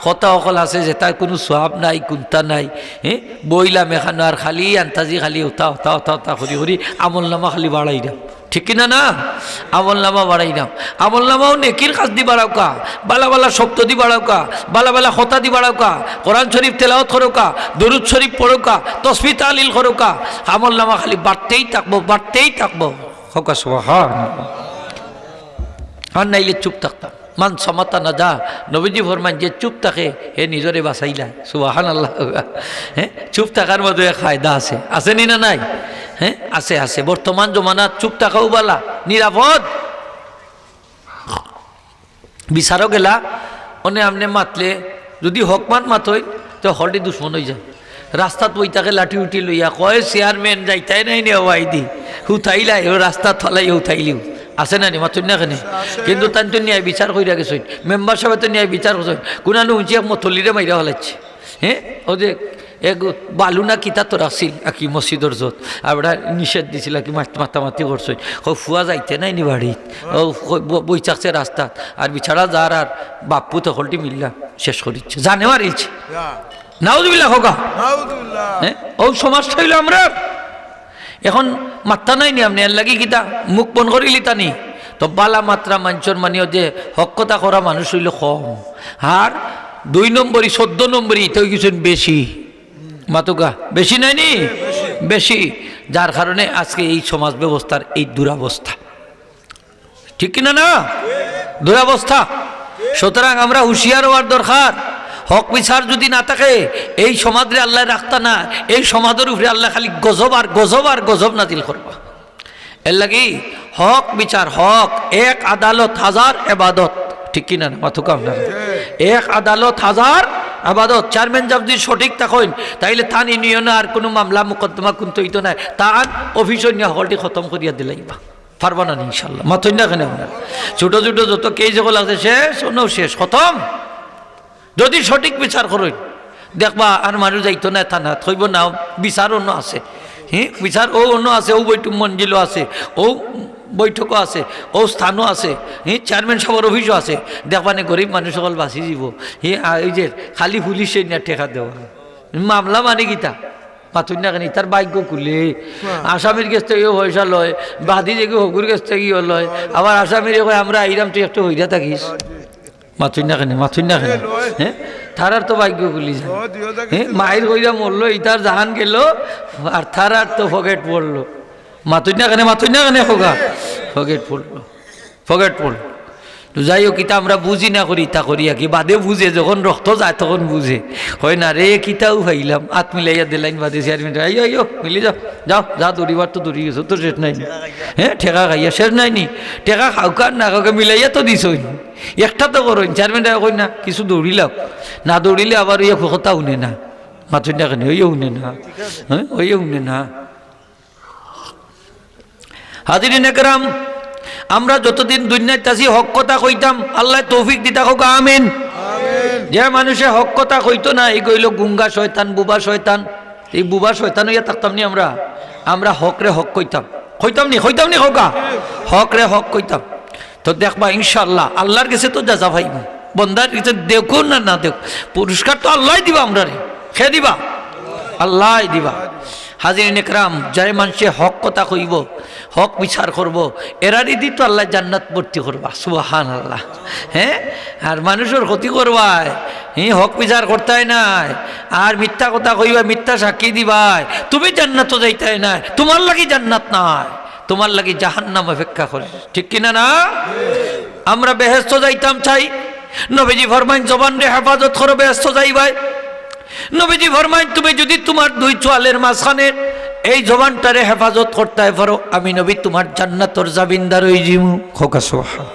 কথা অকল আছে যেটা কোনো সোয়াব নাই কুন্তা নাই হ্যাঁ বইলাম এখানে আর খালি আন্তাজি খালি ওটা ওটা ওটা ওটা করি করি আমল নামা খালি বাড়াই দাম ঠিক কিনা না আমল নামা বাড়াই দাম আমল নামাও নেকির কাজ দি বাড়াও কা বালা বালা শব্দ দি বাড়াও কা বালা বালা কথা দি বাড়াও কা কোরআন শরীফ তেলাওয়াত করো কা দরুদ শরীফ পড়ো কা তসবিহ তাহলিল করো কা আমল নামা খালি বাড়তেই থাকবো হোকা সুবহানাল্লাহ। আর নাইলে চুপ থাকতাম মান সমাতা না যা নবীজি ফরমান যে চুপ থাকে হে নিজরে বাঁচাইলা সুবহানাল্লাহ। হ্যাঁ চুপ থাকার মধ্যে ফায়দা আছে আসেনি না নাই হ্যাঁ আছে আছে বর্তমান জমানাত চুপ থাকাও বালা নিরাপদ বিচারও গেলা অনে আমনে মাতলে যদি হকমান মাতই তো হলটি দুশ্মন হয়ে যায় রাস্তাত বই তাকে লাঠি উঠি লইয়া কয় চেয়ারম্যান যাইতাই নাই নে ওয়াই দি হুথাইলাই ও রাস্তা থলাই হুথাইলিও আছে না নি মাতুন না কেনে কিন্তু তান তো ন্যায় বিচার কইরা গেছেন মেম্বার সাহেব তো ন্যায় বিচার করছেন কোনানো উঁচি মথলিরে মাইরা হলাচ্ছে হ্যাঁ ও যে এক বালু না কিতা তো রাখছিল কি মসজিদর যত আর ওটা নিষেধ দিছিল কি মাতামাতি করছেন ও ফুয়া যাইতে নাই নি বাড়িত ও বই চাকছে রাস্তাত আর বিছাড়া যার আর বাপ্পু তখলটি মিল্লা শেষ করিচ্ছে জানে মারিছে নাউজুবিল্লাহ হোকা হ্যাঁ ও সমাজটা হইল আমরা এখন মাত্রা নাই নি আপনি এর লাগি কিতা মুখ বন করিলি তানি তো বালা মাত্রা মানুষের মানিও যে হকতা করা মানুষ হইল কম আর 2 নম্বরই 14 নম্বরই তো কিছু বেশি মাতুকা বেশি নাই নি বেশি যার কারণে আজকে এই সমাজ ব্যবস্থার এই দুরাবস্থা ঠিক কিনা না দুরাবস্থা। সুতরাং আমরা হুঁশিয়ার হওয়ার দরকার হক বিচার যদি না থাকে এই সমাজে আল্লাহ রাখতা না এই সমাজের উপরে আল্লাহ খালি গজব আর গজব আর গজব নাজিল করবা। এর লাগি হক বিচার হক এক আদালত হাজার এবাদত ঠিক কিনা না মাথুকা আপনার এক আদালত হাজার আবাদত চেয়ারম্যান যদি সঠিক থাকেন তাইলে তান ইউনিয়নে আর কোনো মামলা মোকদ্দমা কিন্তু হইতো না তার অফিস নিয়ে হলটি খতম করিয়া দিলাইবা পারবা না ইনশাল্লাহ মাথুন না কেন আপনার ছোটো ছোটো যত কেই যেগুলো আছে শেষ অন্য শেষ খতম যদি সঠিক বিচার করেন দেখবা আর মানুষ যাইতো না থানা থইব না বিচার অন্য আছে হ্যাঁ বিচার ও অন্য আছে ও বৈঠক মঞ্জিলও আছে ও বৈঠকও আছে ও স্থানও আছে হ্যাঁ চেয়ারম্যান সবার অফিসও আছে দেখবানে গরিব মানুষ সকল বাঁচি যাব এই যে খালি পুলিশে না ঠেকা দেওয়া মামলা মানে গীতা মাথুন না কেন তার বাইক খুলে আসামির কাছ থেকেও পয়সা লয় বাদি যে হকুর কাছ থেকেও লয় আবার আসামির আমরা আইরাম তুই একটু হইয়া থাকিস মাথুন না কেন হ্যাঁ থারার তো ভাগ্য খুলি যায় হ্যাঁ মায়ের কইরা মরলো ইতার জাহান গেল আর থারার তো ফকেট পড়লো মাথুন না কেন হোগা ফকেট পড়লো যাই হোক ইতা আমরা বুঝি না করি তা করিয়া কি বাদে বুঝে যখন রক্ত যায় তখন বুঝে হয় না রে কিতাও খাইলাম আত মিলাইয়া দিলাইন বাদে চেয়ারম্যান আইয়ো মিলি যা দৌড়িবার তো দৌড়ি গেছো তোর শেষ নাই হ্যাঁ ঠেকা খাইয়া শেষ নাইনি ঠেকা খাওকার না খাওকে মিলাইয়া তো দিছ একটা তো করো চেয়ারম্যান কই না কিছু দৌড়িলাম না দৌড়িলে আবার ইয়ে কথা উনে না মাথুন না কেন উনে না হ্যাঁ উনে না। হাজিরিন একরাম আমরা যতদিন দুনিয়াতে আছি হক কথা কইতাম আল্লাহ তৌফিক দিতা হোক আমিন। যে মানুষে হক কথা কইতো না এই কইল গুঙ্গা শয়তান বুবা শয়তান এই বুবা শয়তান হইয়া থাকতাম নি আমরা হক রে হক কইতাম নি হোকা হক রে হক কইতাম তো দেখবা ইনশাআল্লাহ আল্লাহর কাছে তো যা ভাই বন্দার কাছে দেখো না দেখ পুরস্কার তো আল্লাহ দিবা আমরা রে খে দিবা আল্লাহ দিবা। হাজিরিন একরাম যাই মানুষে হক কথা কইব হক বিচার করব এরারই দি তো আল্লাহ জান্নাত ভর্তি করবা সুবহানাল্লাহ। হ্যাঁ আর মানুষের ক্ষতি করবাই হক বিচার করতাই নাই আর মিথ্যা কথা কইবা মিথ্যা সাক্ষী দিবাই তুমি জান্নাত তো যাইতাই নাই তোমার লাগি জান্নাত নাই তোমার লাগি জাহান্নাম অপেক্ষা করে ঠিক কিনা না। আমরা বেহেশত যাইতাম চাই নবীজি ফরমাইন জবান রে হেফাজত করো বেহেশত যাইবাই। নবীজি ফরমাইন তুমি যদি তোমার 2 চোয়ালের মাঝখানে এই জবানটারে হেফাজত করতে পারো আমি নবী তোমার জান্নাতের জামিনদার হই জিমু খোকা সুবহান।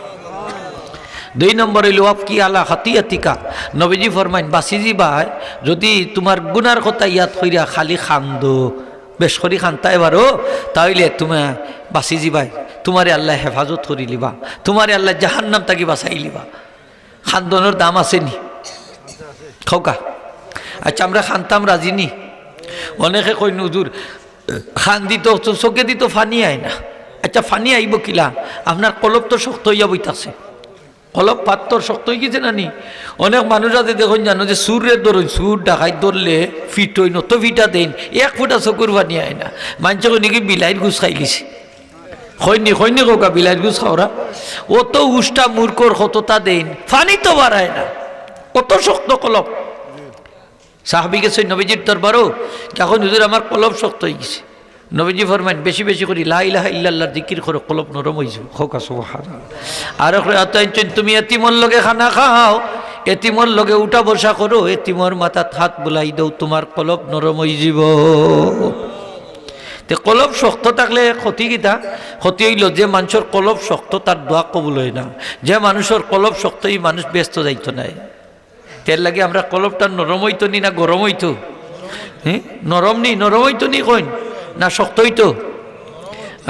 2 নম্বর হইল আপকি আলা হাতিয়াতিকা নবীজি ফরমাইন বাসিজি ভাই যদি তোমার গুনার কথা ইয়াদ কইরা খালি খান্দো বেশ করি খান্তা এবারও, তাহলে তুমি বাঁচি যাবাই, তোমারে আল্লাহ হেফাজত করি লিবা, তোমারে আল্লাহ জাহান্নাম তাকে বাঁচাই লিবা। খান্দনের দাম আছে নি খৌকা? আচ্ছা আমরা খান্তাম রাজি নি? অনেকে কই হুজুর খান দিত চোখে দিত ফানি আয় না। আচ্ছা ফানি আইব কিলা? আপনার কলব তো শক্ত হইয়া বইতাছে, কলব পাত্তর শক্ত হয়ে গেছে না নি? অনেক মানুষ আছে দেখুন জানো যে সুরে ধরুন, সুর ডাকাই ধরলে ফিট হই নত ফিটা দেন, এক ফুটা চকুর ফানি আয় না। মানুষ নাকি বিলাইয়ের গুছ খাই লিছে, খৈনি খৈনি কোকা বিলাইয়ের গুছ খাওয়া, অত উষ্টা মূর্খর কতটা দেন, ফানি তো বাড়ায় না, কত শক্ত কলব। সাহাবি গেছে নবীজির দরবারও, এখন হুজুর আমার কলব শক্ত হয়ে গেছে। নবীজি ফরমাইন বেশি বেশি করি লা ইলাহা ইল্লাল্লাহ জিকির করো, কলব নরম হয়ে যাবে। হোকা সুবহানাল্লাহ। আর তুমি এতিমর লগে খানা খাও, এতিমর লগে উঠা বসা করো, এতিমর মাথাত হাত বুলাই দাও, তোমার কলব নরম হয়ে যাব। তে কলব শক্ত থাকলে ক্ষতি কিতা? ক্ষতি হইল যে মানুষের কলব শক্ত তার দোয়া কবুল হয় না। যে মানুষের কলব শক্ত এই মানুষ ব্যস্ত যাইতো নাই। তের লাগে আমরা কলবটা নরম হইতো নি না গরম হইতো? হ্যাঁ নরম নি, নরম হইতো নি কইন না শক্ত হইতো?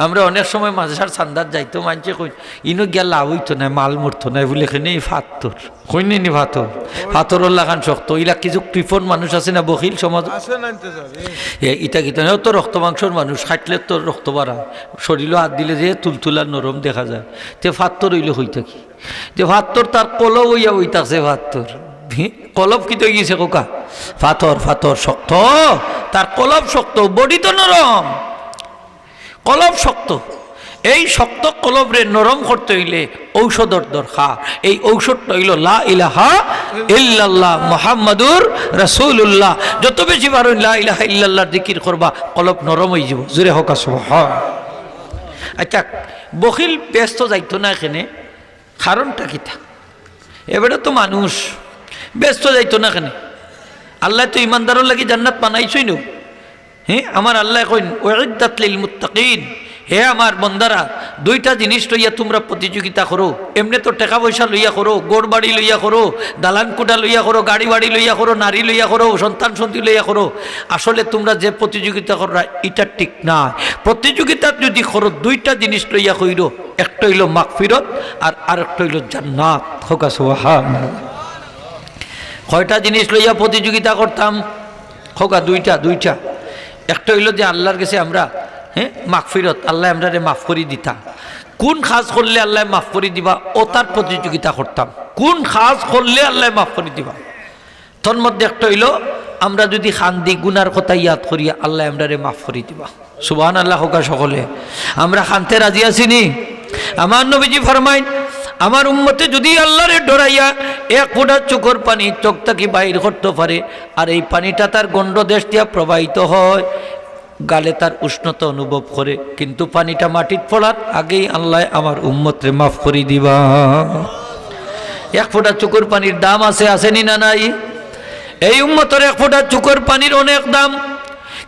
আমরা অনেক সময় মাঝার চান্দার যাইতো, মানছে কই ইনো গিয়া লাভ হইতো না, মাল মরতো না বলে এখানে ফাতর কইনি নি, ফাতর ফাতরের লাগান শক্ত। ইলা কিছু কৃপণ মানুষ আছে না বখিল সমাজ, ইটা কিতা তো রক্ত মাংসর মানুষ, খাইটলে তো রক্ত বাড়া, শরীরও হাত দিলে যে তুলতুলার নরম দেখা যায়। তে ফাতর হইলে হই থাকি, যে ফাতর তার কলব হইয়া হইতাছে, ফাতর কলব কি তো গিয়েছে কোকা? ফাতর ফাতর শক্ত, তার কলব শক্ত, বডি তো নরম, কলব শক্ত। এই শক্ত কলবরে নরম করতে হইলে ঔষধর দরকার। এই ঔষধটা হইল লা ইলাহা ইল্লাল্লাহ মুহাম্মাদুর রাসূলুল্লাহ। যত বেশি পারো লা ইলাহা ইল্লাল্লাহর জিকির করবা, কলব নরম হয়ে যাব। জোরে হোক সুবহান। আচ্ছা বখিল ব্যস্ত যাইতো না এখানে, কারণটা কিতা? এবারে তো মানুষ ব্যস্ত যাইতো না এখানে। আল্লাহ তো ইমানদারের লাগি জান্নাত বানাইছই নো। হ্যাঁ আমার আল্লাহ কইন উইদ্দাত লিল মুত্তাকিন, হে আমার বন্দারা দুইটা জিনিস লইয়া তোমরা প্রতিযোগিতা করো। এমনি তো টাকা পয়সা লইয়া করো, গোড় বাড়ি লইয়া করো, দালান কুটা লইয়া করো, গাড়ি বাড়ি লইয়া করো, নারী লইয়া করো, সন্তান সন্ততি লইয়া করো। আসলে তোমরা যে প্রতিযোগিতা করো এটা ঠিক না। প্রতিযোগিতা যদি করো দুইটা জিনিস লইয়া কইরো, একটা হইল মাগফিরাত আর আরেকটা হইল জান্নাত। হোকা সুবহানাল্লাহ। কয়টা জিনিস লইয়া প্রতিযোগিতা করতাম? হোকা দুইটা। একটা হইল যে আল্লাহর কাছে আমরা মাগফিরাত, আল্লাহ আমরা মাফ করে দিতা। কোন কাজ করলে আল্লাহ মাফ করে দিবা ও তার প্রতিযোগিতা করতাম। কোন কাজ করলে আল্লাহ মাফ করে দিবা। তোর মধ্যে একটা হইল আমরা যদি খান্দি গুনার কথা ইয়াদ করিয়া আল্লাহ আমরা মাফ করে দিবা। সুবহানাল্লাহ হোকা সকলে। আমরা খানতে রাজি আছি নি? আমার নবীজি ফরমাইন আমার উম্মতে যদি আল্লাহরে ডরাইয়া এক ফোঁটা চোখের পানি চোখ থেকে বাইর করতে পারে, আর এই পানিটা তার গণ্ড দেশ দিয়া প্রবাহিত হয়, গালে তার উষ্ণতা অনুভব করে, কিন্তু পানিটা মাটিত পড়ার আগেই আল্লাহ আমার উম্মতরে মাফ করে দিবা। এক ফোঁটা চোখের পানির দাম আছে, আসেনি না নাই? এই উম্মতের এক ফোঁটা চোখের পানির অনেক দাম।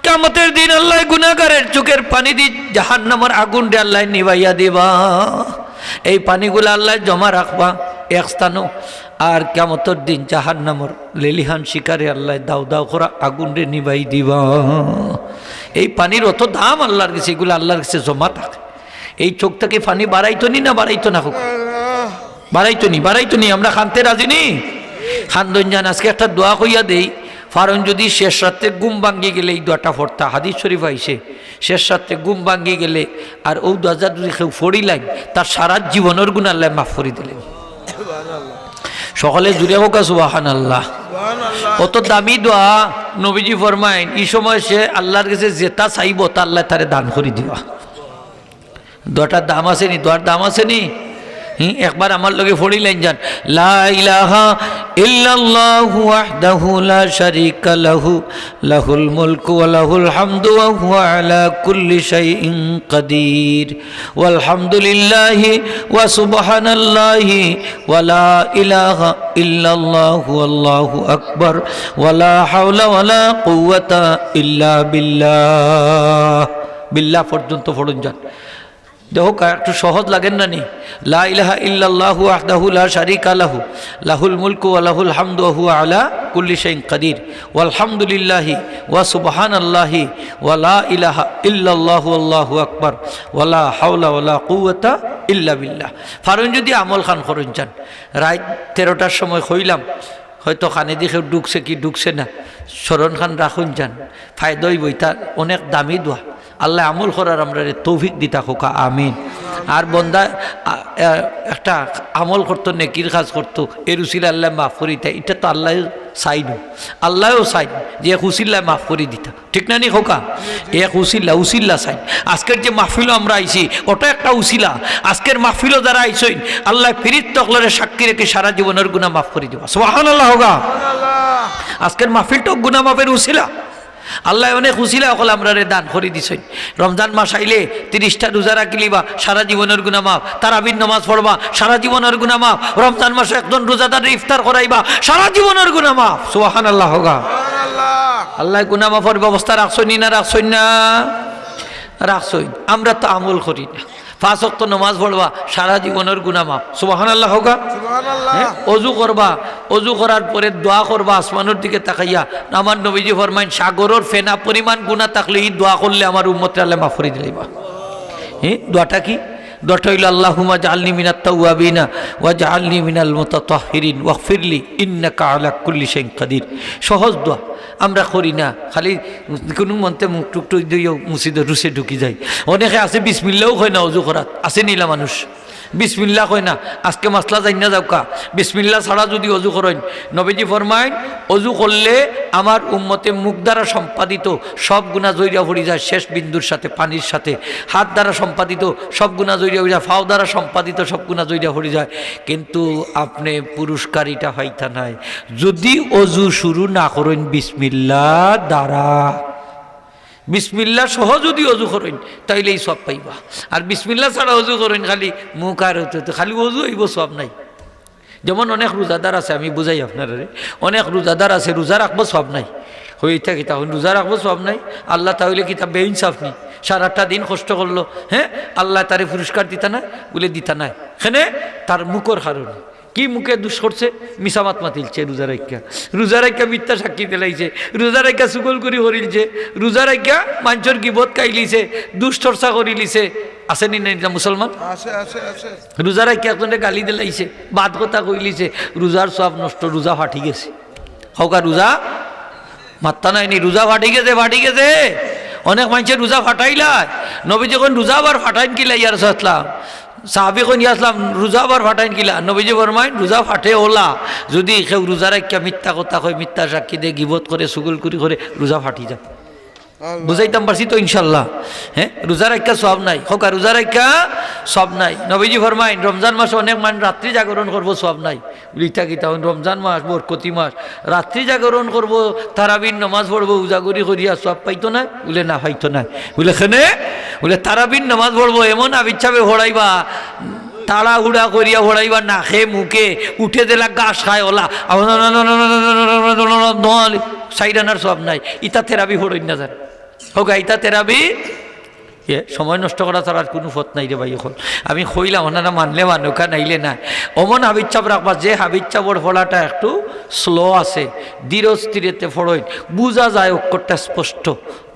কিয়ামতের দিন আল্লাহ গুনাহগারের চোখের পানি দি জাহান্নামের আগুন দিয়ে আল্লাহ নিভাইয়া দিবা। এই পানিগুলো আল্লাহ জমা রাখবা এক স্থানও, আর কিয়ামতের দিন জাহান্নামের লেলিহান শিকারে আল্লাহ দাও দাও করা আগুন রে নিভাই দিবা। এই পানির অত দাম আল্লাহর কাছে, এগুলো আল্লাহর কাছে জমা থাকে। এই চোখ থেকে পানি বাড়াইতো নি না বাড়াইতো না? হোক বাড়াইতো নি। আমরা খানতে রাজি নি? খান্দন যান আজকে একটা দোয়া কইয়া দেই। ফারণ যদি শেষ রাত্রে ঘুম ভাঙ্গি গেলে এই দোয়াটা পড়তা, হাদিস শরীফ আইছে শেষ রাত্রে ঘুম ভাঙ্গি গেলে আর ও দোয়াটা যদি কেউ পড়িলেন তার সারা জীবনের গুণ আল্লাহ মাফ করে দিলেন। সকলে জুড়ে হোক সুবহানাল্লাহ। অত দামি দোয়া নবীজি ফরমাইন এই সময় সে আল্লাহর কাছে যেটা চাইব তা আল্লাহ তারে দান করে দিবা। দোয়াটার দাম আছে নি? দোয়ার দাম আছে নি? একবার আমার লগে পড়িলেন যান লা ইলাহা ইল্লাল্লাহু ওয়াহদাহু লা শারীকা লাহু লাহুল মুলকু ওয়া লাহুল হামদু ওয়া হুয়া আলা কুল্লি শাইইন কাদির ওয়াল হামদুলিল্লাহি ওয়া সুবহানাল্লাহি ওয়া লা ইলাহা ইল্লাল্লাহু আল্লাহু আকবার ওয়া লা হাওলা ওয়া লা কুওয়াতা ইল্লা বিল্লাহ। বিল্লাহ পর্যন্ত পড়ুন যান। দেখো একটু সহজ লাগেন না নি? লা ইলাহা ইল্লাল্লাহু ওয়াহদাহু লা শারীকা লাহু লাহুল মুলকু ওয়া লাহুল হামদু ওয়া হুয়া আলা কুল্লি শাইইন কাদির ওয়াল হামদুলিল্লাহি ওয়া সুবহানাল্লাহি ওয়া লা ইলাহা ইল্লাল্লাহু আল্লাহু আকবার ওয়া লা হাওলা ওয়া লা কুওয়াতা ইল্লা বিল্লাহ। ফারুন যদি আমল খান করুন চান, রাত 13টার সময় হইলাম, হয়তো খানে দেখে ঢুকছে কি ঢুকছে না, স্মরণ খান রাখুন যান, ফায়দা হইব। এটা অনেক দামি দোয়া। আল্লাহ আমল করার আমরা তৌফিক দিতা খোকা, আমিন। আর বন্দা একটা আমল করতো, নেকির কাজ করতো, এর উসিলা আল্লাহ মাফ করি দিতা, এটা তো আল্লাহ চাইনো, আল্লাহও চাই যে এক উসিল্লা মাফ করে দিতা, ঠিক না নি খোকা? এক উসিল্লা চাই। আজকের যে মাহফিলও আমরা আইছি ওটা একটা উসিলা। আজকের মাহফিলও যারা আইসইন আল্লাহ ফিরিত তকলরে সাক্ষী রেখে সারা জীবনের গুনাহ মাফ করে দিবা, সুবহানাল্লাহ হোগা। আজকের মাহফিলটাও গুনাহ মাফের উসিলা। আল্লাহ অনেক উসিলা হল আমরা দান করে দিছেন। রমজান মাস আইলে 30টা রোজা রাখিলিবা, সারা জীবনের গুনাহ মাফ। তারাবির নামাজ পড়বা, সারা জীবনের গুনাহ মাফ। রমজান মাসে একজন রোজাদার ইফতার করাইবা, সারা জীবনের গুনাহ মাফ, সুবহানাল্লাহ হোগা। আল্লাহ গুনাহ মাফের ব্যবস্থা রাখছই না? রাখছই না? রাখছই। আমরা তো আমল করি না। 5 ওয়াক্ত নামাজ পড়বা, সারা জীবনের গুনাহ মাফ, সুবহানাল্লাহ হোগা। অজু করবা, অজু করার পরে দোয়া করবা আসমানের দিকে তাকাইয়া। আমার নবীজি ফরমাইন সাগরের ফেনা পরিমাণ গুনাহ থাকলে এই দোয়া করলে আমার উম্মতের আল্লাহ মাফ করে দিলাইবা। দোয়াটা কি? দোয়াটা হইল আল্লাহুম্মা জাআলনি মিনাত তাওয়াবিনা ওয়া জাআলনি মিনাল মুতাতাহহিরিন ওয়াগফিরলি ইন্নাকা আলা কুল্লি শাইইন কাদির। সহজ দোয়া, আমরা করি না, খালি কোনো মন্তে মুখ টুকটুক দিয়ে মসজিদে রুসে ঢুকি যায়। অনেকে আছে বিসমিল্লাও কয় না অজু করাত, আছে নীলা মানুষ বিসমিল্লাহ কয় না। আজকে মাসলা যাই না যাওকা, বিসমিল্লাহ ছাড়া যদি অজু করেন, নবীজি ফরমাইন অজু করলে আমার উম্মতে মুখ দ্বারা সম্পাদিত সব গুনাহ জড়িয়া পড়ে যায় শেষ বিন্দুর সাথে, পানির সাথে। হাত দ্বারা সম্পাদিত সব গুনাহ জড়িয়া পড়ে যায়, পাও দ্বারা সম্পাদিত সব গুনাহ জড়িয়া পড়ে যায়। কিন্তু আপনি পুরস্কারিতা হইতা নাই যদি অজু শুরু না করেন বিসমিল্লাহ দ্বারা। বিসমিল্লাহ সহ যদি অজু করেন তাইলেই সব পাইবা। আর বিসমিল্লাহ ছাড়া অজু করেন খালি মুখ আর হতে, খালি অজু হইব, সব নাই। যেমন অনেক রোজাদার আছে, আমি বুঝাই আপনারা, অনেক রোজাদার আছে রোজা রাখবো সব নাই, হয়ে থাকে তখন রোজা রাখবো সব নাই। আল্লাহ তাহলে কি তা বেইনসাফ নি? সারাটা দিন কষ্ট করলো, হ্যাঁ, আল্লাহ তারে পুরস্কার দিতা না? বলে দিতা নাই, এখানে তার মুখর কারণে। কি মুখে দুষ করছে? মিসামাত মাতিলছে, রোজা রাইকা মিথ্যা সাক্ষী দিলাইছে, রোজা রাইকা সুগল করি হরিলছে, রোজা রাইকা মানুষের গিবত খাইলিছে, দুশ্চর্চা করিলিছে। আসেনি না মুসলমান? রোজা রাইকা একজনে গালি দিলাইছে, বাদ কথা কইলিছে, রোজার সব নষ্ট, রোজা ফাটি গেছে। হৌকা রোজা মাত্তা নাইনি, রোজা ফাটি গেছে। অনেক মানুষের রোজা ফাটাইলাই। নবী যখন রোজা আবার ফাটাইন কিলা ইয়ার সাথলাম সাহাবি কোন আসলাম, রোজা আবার ফাটাইন কিলা? নবীজি ফরমাইন রোজা ফাটে ওলা যদি কেউ রোজা রাখিয়া মিথ্যা কথা কয়, মিথ্যা সাক্ষী দিয়ে গিবত করে, সুগুল করে রোজা ফাটি যায়। বুঝাইতাম পারছি তো ইনশাল্লাহ? হ্যাঁ, রোজা রাখা সব নাই, হোকা রোজা রাখা সব নাই। নবীজি ফরমাইন রমজান মাসে অনেক মানুষ রাত্রি জাগরণ করবো, সব নাই। লিখা কি তখন রমজান মাস বরকতি মাস, রাত্রি জাগরণ করবো, তারাবির নামাজ পড়বো, উজাগরি করিয়া সব পাইতো না? বলে না, পাইতো না। বলে এখানে বলে তারাবির নামাজ পড়বো, এমন আবিচ্ছাবে হড়াইবা, তাড়াহুড়া করিয়া হড়াইবা, না খেয়ে মুখে উঠে দিলা গাছ খায় ওলা, সাইডানার সব নাই। ইতা থেরাপি হড়ই না যান হোক, ইতা থেরাপি সময় নষ্ট করা ছাড়া আর কোনো পথ নাই রে ভাই। এখন আমি কইলাম ওনারা মানলে মানুকা নাইলে না। অমন হাবিচ্ছাপ রাখবা যে হাবিচ্ছাপর ফলাটা একটু স্লো আছে, ধীরস্থিরেতে ফড়ইন, বুঝা যায় অক্ষরটা স্পষ্ট।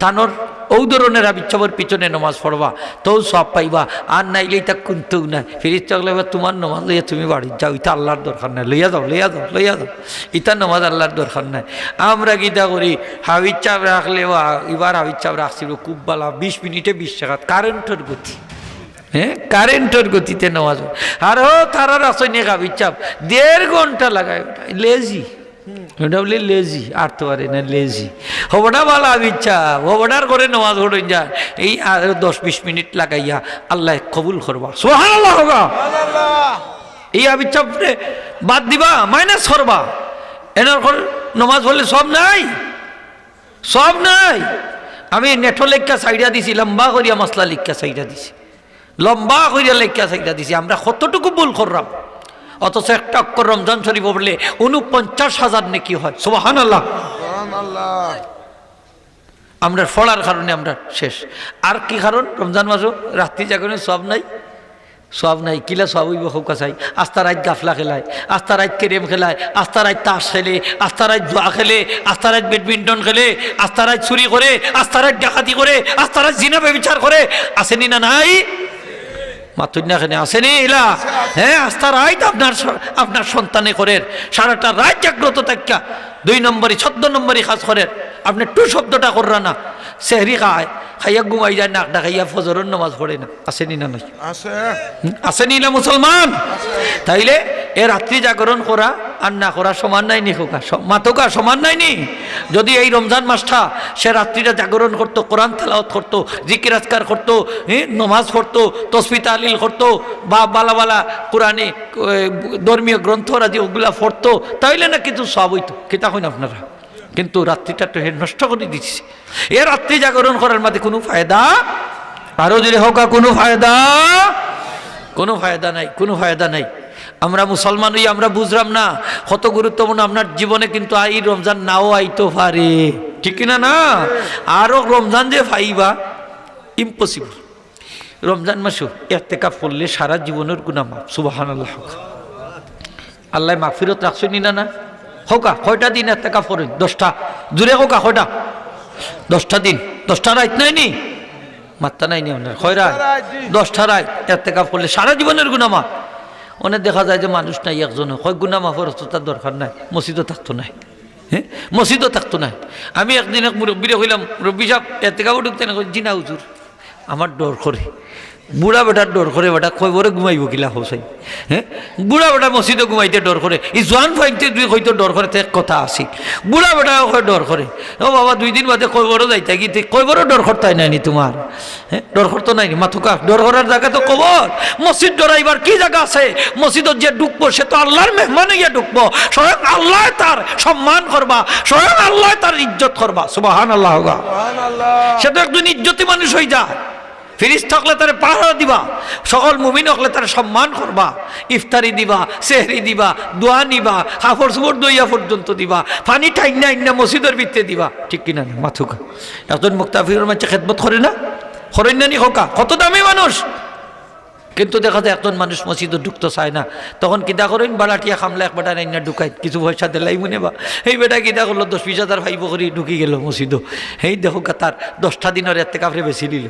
তানোর ও ধরনের হাবিচ্ছাপর পিছনে নমাজ পড়বা, তো সব পাইবা। আর নাইলে এটা কুনতেও নাই, ফিরিত থাকলে তোমার নমাজ লইয়া তুমি বাড়ি যাও, ইটা আল্লাহর দরকার নাই, লইয়া যাও। ইটা নমাজ আল্লাহর দরকার নাই। আমরা গীতা করি হাবিচ্ছাপ রাখলে, এবার হাবিচ্ছাপ রাখছিল খুব ভালো, 20 মিনিটে 20 টাকা কারেন্টের গতি। হ্যাঁ, কারেন্টের গতিতে নেওয়া যায়। আর তারা রাসায়নিক হাবিচ্ছাপ 1.5 ঘন্টা লাগায়, লেজি। ওটা বলে লেজি, আর তো পারে না, লেজি হবটা ভালো হাবিচ্ছাপ, হবটার করে নেওয়াজ হয়ে যায়। এই 10-20 মিনিট লাগাইয়া আল্লাহ কবুল করবা, সুবহানাল্লাহ হোগা। এই হাবিচ্ছাপ বাদ দিবা, মাইনাস করবা। এনার নমাজ পড়লে সব নাই। আমি নেটো লেখা সাইডা দিছি, লম্বা করিয়া মশলা লেখা সাইডা দিছি, লম্বা করিয়া লেখা সাইডা দিছি। আমরা কতটুকু ভুল করলাম, অথচ একটা অক্ষর রমজান শরীফ পড়লে 49,000 নেকি হয়, সুবহানাল্লাহ। আমরা ফলার কারণে আমরা শেষ। আর কি কারণ? রমজান মাসও রাত্রি জাগরণে সব নাই, সব নাই। কিলা সব হইব হৌকা চাই? আস্তা রাত গাফলা খেলায়, আস্তা রাত ক্যারেম খেলায়, আস্তা রাত তাস খেলে, আস্তা রাত জুয়া খেলে, আস্তা রাত ব্যাডমিন্টন খেলে, আস্তা রাত চুরি করে, আস্তা রাত ডাকাতি করে, আস্তা রাত জিনা ব্যভিচার করে। আসেনি না নাই? মাতুন্যা খানে আসেনি এলা? হ্যাঁ, আস্তা রাত আপনার সন্তানে করেন, সারাটা রাত জাগ্রত থাকা 2 নম্বরই 14 নম্বরই কাজ করেন। আপনি টু শব্দটা কররা না, সেহরি খায়, খাইয়া ঘুমাই যায়, নাক ডাকাইয়া ফজরের নামাজ পড়ে না। আসেনি না নাই? আসেনি না মুসলমান? তাইলে এ রাত্রি জাগরণ করা আর না করা সমান নাই নি? খোকা মাতকা সমান নাই নি? যদি এই রমজান মাসটা সে রাত্রিটা জাগরণ করতো, কোরআন তেলাওয়াত করতো, জিকির আজকার করতো, নমাজ পড়তো, তসবিহ তাহলিল করতো, বা বালা বালা কোরআনে ধর্মীয় গ্রন্থ রাজি ওগুলা পড়তো, তাইলে না কিন্তু সব হইতো। কিতা কইন আপনারা? কিন্তু রাত্রিটা তো নষ্ট করে দিচ্ছে। এ রাত্রি জাগরণ করার মধ্যে কোনো ফায়দা, আরো যদি হোক কোনো ফায়দা, কোনো ফায়দা নাই, কোনো ফায়দা নাই। আমরা মুসলমান হই, আমরা বুঝলাম না কত গুরুত্বপূর্ণ। আপনার জীবনে কিন্তু এই রমজান নাও আইতো পারে, ঠিক কিনা না? আরো রমজান যে পাইবা ইম্পসিবল। রমজান মাসও ইতিকাফ করলে সারা জীবনের গুনাহ মাফ। সুবহানাল্লাহ। আল্লাহ মাগফিরত রাখছেন না? না হোকা কয়টা দিন ইতিকাফ করেন? 10টা। জুড়ে হোকা কয়টা? 10টা দিন। 10টা রাত নাই নি? মাত্রা নাই নি আপনার? কয় রাত? 10টা রাত ইতিকাফ করলে সারা জীবনের গুনাহ মাফ। অনেক দেখা যায় যে মানুষ নাই, একজন কয় গুনাহ মাফের তার দরকার নাই, মসজিদও থাকতো নাই। হ্যাঁ, মসজিদও থাকতো নাই। আমি একদিন এক মুরব্বীরে কইলাম, মুরব্বী সাহেব ইতিকাফে ঢুকতে না? জি না হুজুর, আমার ডর করে। বুড়া বেটার ডর করে, বেটা কয় বরে ঘুমাইব কিলা হোসাই? হ্যাঁ, বুড়া বেটা মসজিদে ঘুমাইতে ডর করে। এই জোয়ান ফাইতে দুই হয়তো ডর করে, তো এক কথা আসি। বুড়া বেটা ডর করে। ও বাবা 2 দিন বাদে কয় বড় যাইতে গিয়ে কয় বড় ডর করতাই নাইনি তোমার? হ্যাঁ, ডর করতো নাইনি? মাথুকা ডর করার জায়গা তো কবর। মসজিদ ডরাইবার কি জায়গা আছে? মসজিদত যে ঢুকবো সে তো আল্লাহর মেহমান হইয়া ঢুকবো। স্বয়ং আল্লাহ তার সম্মান করবা, স্বয়ং আল্লাহ তার ইজ্জত করবা। সুবহানাল্লাহ। সে তো একজন ইজ্জতি মানুষ হয়ে যায়। ফিরিস্তা থাকলে তারে পাহারা দিবা, সকল মুমিন হকলে তার সম্মান করবা, ইফতারি দিবা, সেহরি দিবা, দোয়া নিবা, কাপড় চোপড় দইয়া পর্যন্ত দিবা, পানি ঠাইনা ইন্না মসজিদের ভিতরে দিবা, ঠিক কিনা না? মাথুকা একজন মুক্তাফিরের মাঝে খেদমত করে না? করেন না নি? হোকা কত দামি মানুষ, কিন্তু দেখা যায় একজন মানুষ মসজিদে ঢুকতে চায় না। তখন কিতা করেন? বালাটিয়া খামলা এক বেটা না ঢুকাই, কিছু পয়সা দিলাই মনে বা এই বেটা কিতা করলো 10-20 হাজার ফাইব করে ঢুকি গেল মসজিদও। এই দেখো তার 10টা দিনের ইতিকাফে বেশি দিল।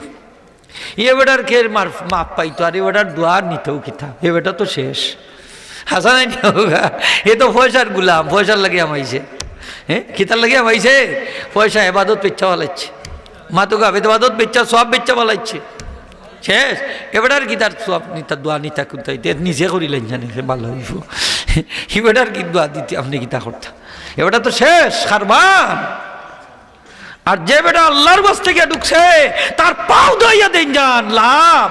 এ বেটার খের মাপ পাইতো, আর এ বেটার দোয়া নিতেও কিতা, এ বেটা তো শেষ। হাসা নাই? এ তো পয়সার গুলাম, পয়সার লাগে আমাইছে। হ্যাঁ, কিতার লাগে আমাইছে? পয়সা এবাদত বেচ্চা বালাইছে। মাতুকা এবাদত বেচ্চা সব বেচ্চা বালাইছে, শেষ। এ বেটার গীতার সব নিতা দোয়া নিতা কুতাই নিজে করিলেন জানি ভালো হইব। এ বেটার কি দোয়া দিতে আপনি গীতা করতা? এ বেটা তো শেষ, খারবান। আর যে বেটা আল্লাহর বাস থেকে ঢুকছে তার পাও দইয়া দেন যান লাভ।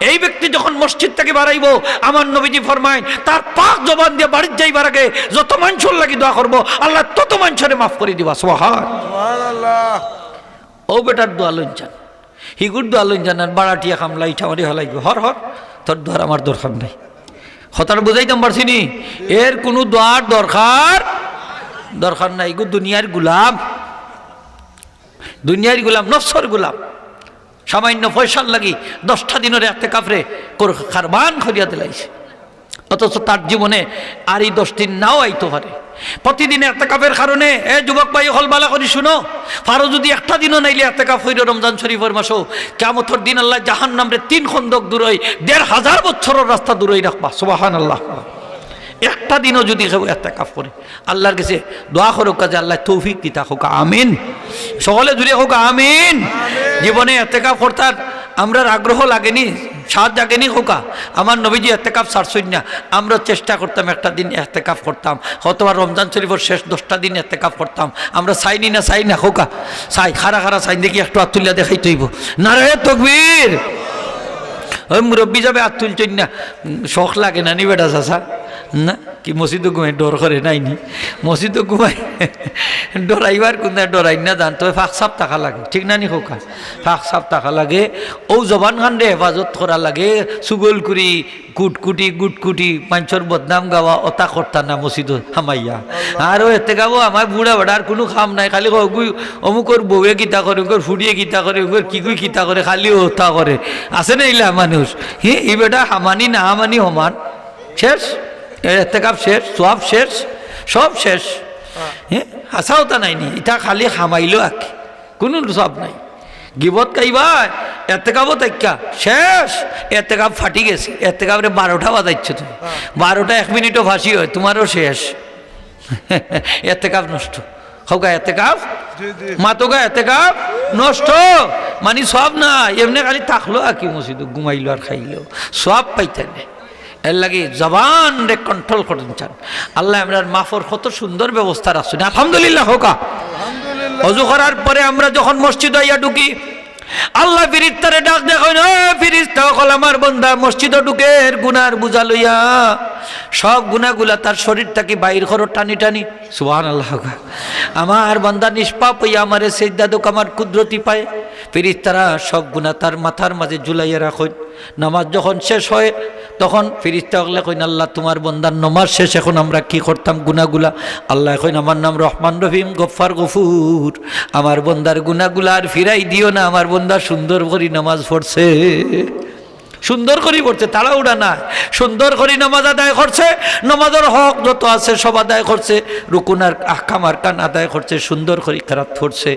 এই ব্যক্তি যখন মসজিদ থেকে বাড়াইব, আমার নবীজি ফরমায় তার পাক জবান দিয়ে বাড়ির যাইবার আগে যত মানুষের লাগি দোয়া করব, আল্লাহ তত মানুষের মাফ করে দিবা। সুবহানাল্লাহ। ও বেটার দোয়া লইন যান, হিগুর দোয়া লইন যান। আর বাড়াটিয়া খামলা ইটা মারি হলাইব, হর হর তোর দোয়ার আমার দরকার নাই। হতার বুঝাইতাম পারছি নি? এর কোনো দোয়ার দরকার নাই। গো দুনিয়ার গুলাম, দুনিয়ার গুলাম, নফসর গুলাম। সামান্য পয়সার লাগি 10টা দিনের ইতিকাফে খারবান করিয়া দিলাইছে, অথচ তার জীবনে আর এই 10 দিন নাও আইতে পারে। প্রতিদিন ইতিকাফের কারণে এ যুবক ভাই হল বালা করি শুনো, পারো যদি একটা দিনও নাইলে ইতিকাফ হইল রমজান শরীফের মাসও, কিয়ামতের দিন আল্লাহ জাহান্নামরে 3 খন্দক দূরই 1500 বছরের রাস্তা দূরই রাখবা। সুবহানাল্লাহ। একটা দিনও যদি কেউ ইতিকাফ করে, আল্লাহর কাছে দোয়া করো কাজে আল্লাহ তৌফিক দিতা হোক, আমিন। সকলে জুড়ে হোক আমিন। জীবনে ইতিকাফ করতার আমরা আগ্রহ লাগেনি, সাত জাগেনি হোকা। আমার নবীজি ইতিকাফ ছাড়ছই না, আমরা চেষ্টা করতাম একটা দিন ইতিকাফ করতাম, হয়তোবা রমজান শরীফের শেষ 10টা দিন ইতিকাফ করতাম। আমরা চাইনি না, চাই না হোকা, চাই খারা খারা চাই দেখি একটু হাত তুলিয়া দেখাই তৈব। নারে তাকবীর। ওই মুরব্বী যাবে হাত তুলছই না, শখ লাগে না নি বেটা চাচা? না কি মসজিদও ঘুমায় ডর করে নাইনি মসজিদও ঘুমায় ডরাইবার কোনটা ডরাই না জান তবে ফাঁক সাপ থাকা লাগে ঠিক না নি খোকা ফাঁক সাপ থাকা লাগে ও জবান খান্ডে হেফাজত করা লাগে সুগল করি গুটকুটি মানুষের বদনাম গাওয়া ওটা করতা না মসজিদ হামাইয়া আর ও এতে গাবো আমার বুড়া বেড়ার কোনো খাম নাই খালি অমুকর বউয়ে গীতা করে ওর ফুড়িয়ে গীতা করে ওর কিগুই গীতা করে খালি ওটা করে আছে না ইলা মানুষ এই বেটা হামানি না হামানি সমান শেষ এতেকাপ শেষ সব শেষ সব শেষ হ্যাঁ হাসাওতা নাইনি এটা খালি হামাইলো আঁকি কোনো সব নাই গিবত কাইবা এতেকাবো তাইকা শেষ এতেকাপ ফাটি গেছে এতেকাপরে 12টা বাজাইছো তুমি 12টা 1 মিনিটও ফাঁসি হয় তোমারও শেষ এতেকাপ নষ্ট হোকা এতেকাপ মাতোগা এতেকাপ নষ্ট মানে সব না এমনি খালি থাকলো আঁকি মসজিদ ঘুমাইলো আর খাইলো সব পাইতে নেই এর লাগে জবান রে কন্ট্রোল করতে চান আল্লাহ আমরা মাফর কত সুন্দর ব্যবস্থা রাখছেন আলহামদুলিল্লাহ হোকা ওযু করার পরে আমরা যখন মসজিদ আইয়া ঢুকি আল্লাহ ফিরিস্তারে ডাক দেখো না ফিরিস্তা কল আমার বান্দা মসজিদ ঢুকে গুনার বুঝা লইয়া সব গুনাহগুলা তার শরীর থেকে বাইর করো টানি টানি সুবহানাল্লাহ আমার বান্দা নিষ্পাপ হইয়া আমারে সিজদা দোক আমার কুদরতি পায় ফিরিস্তারা সব গুনাহ তার মাথার মাঝে ঝুলাইয়া রাখেন নামাজ যখন শেষ হয় তখন ফিরিস্তা হলে কইন আল্লাহ তোমার বান্দার নামাজ শেষ এখন আমরা কি করতাম গুনাহগুলা আল্লাহ কইন আমার নাম রহমান রহিম গফফার গফুর আমার বান্দার গুনাহগুলা আর ফিরাই দিও না আমার বান্দা সুন্দর করে নামাজ পড়ছে সুন্দর করে পড়ছে তারা উড়া না সুন্দর করে নামাজ আদায় করছে নামাজের হক যত আছে সব আদায় করছে রুকুনার আহকাম আরকান আদায় করছে সুন্দর করে খারাপ পড়ছে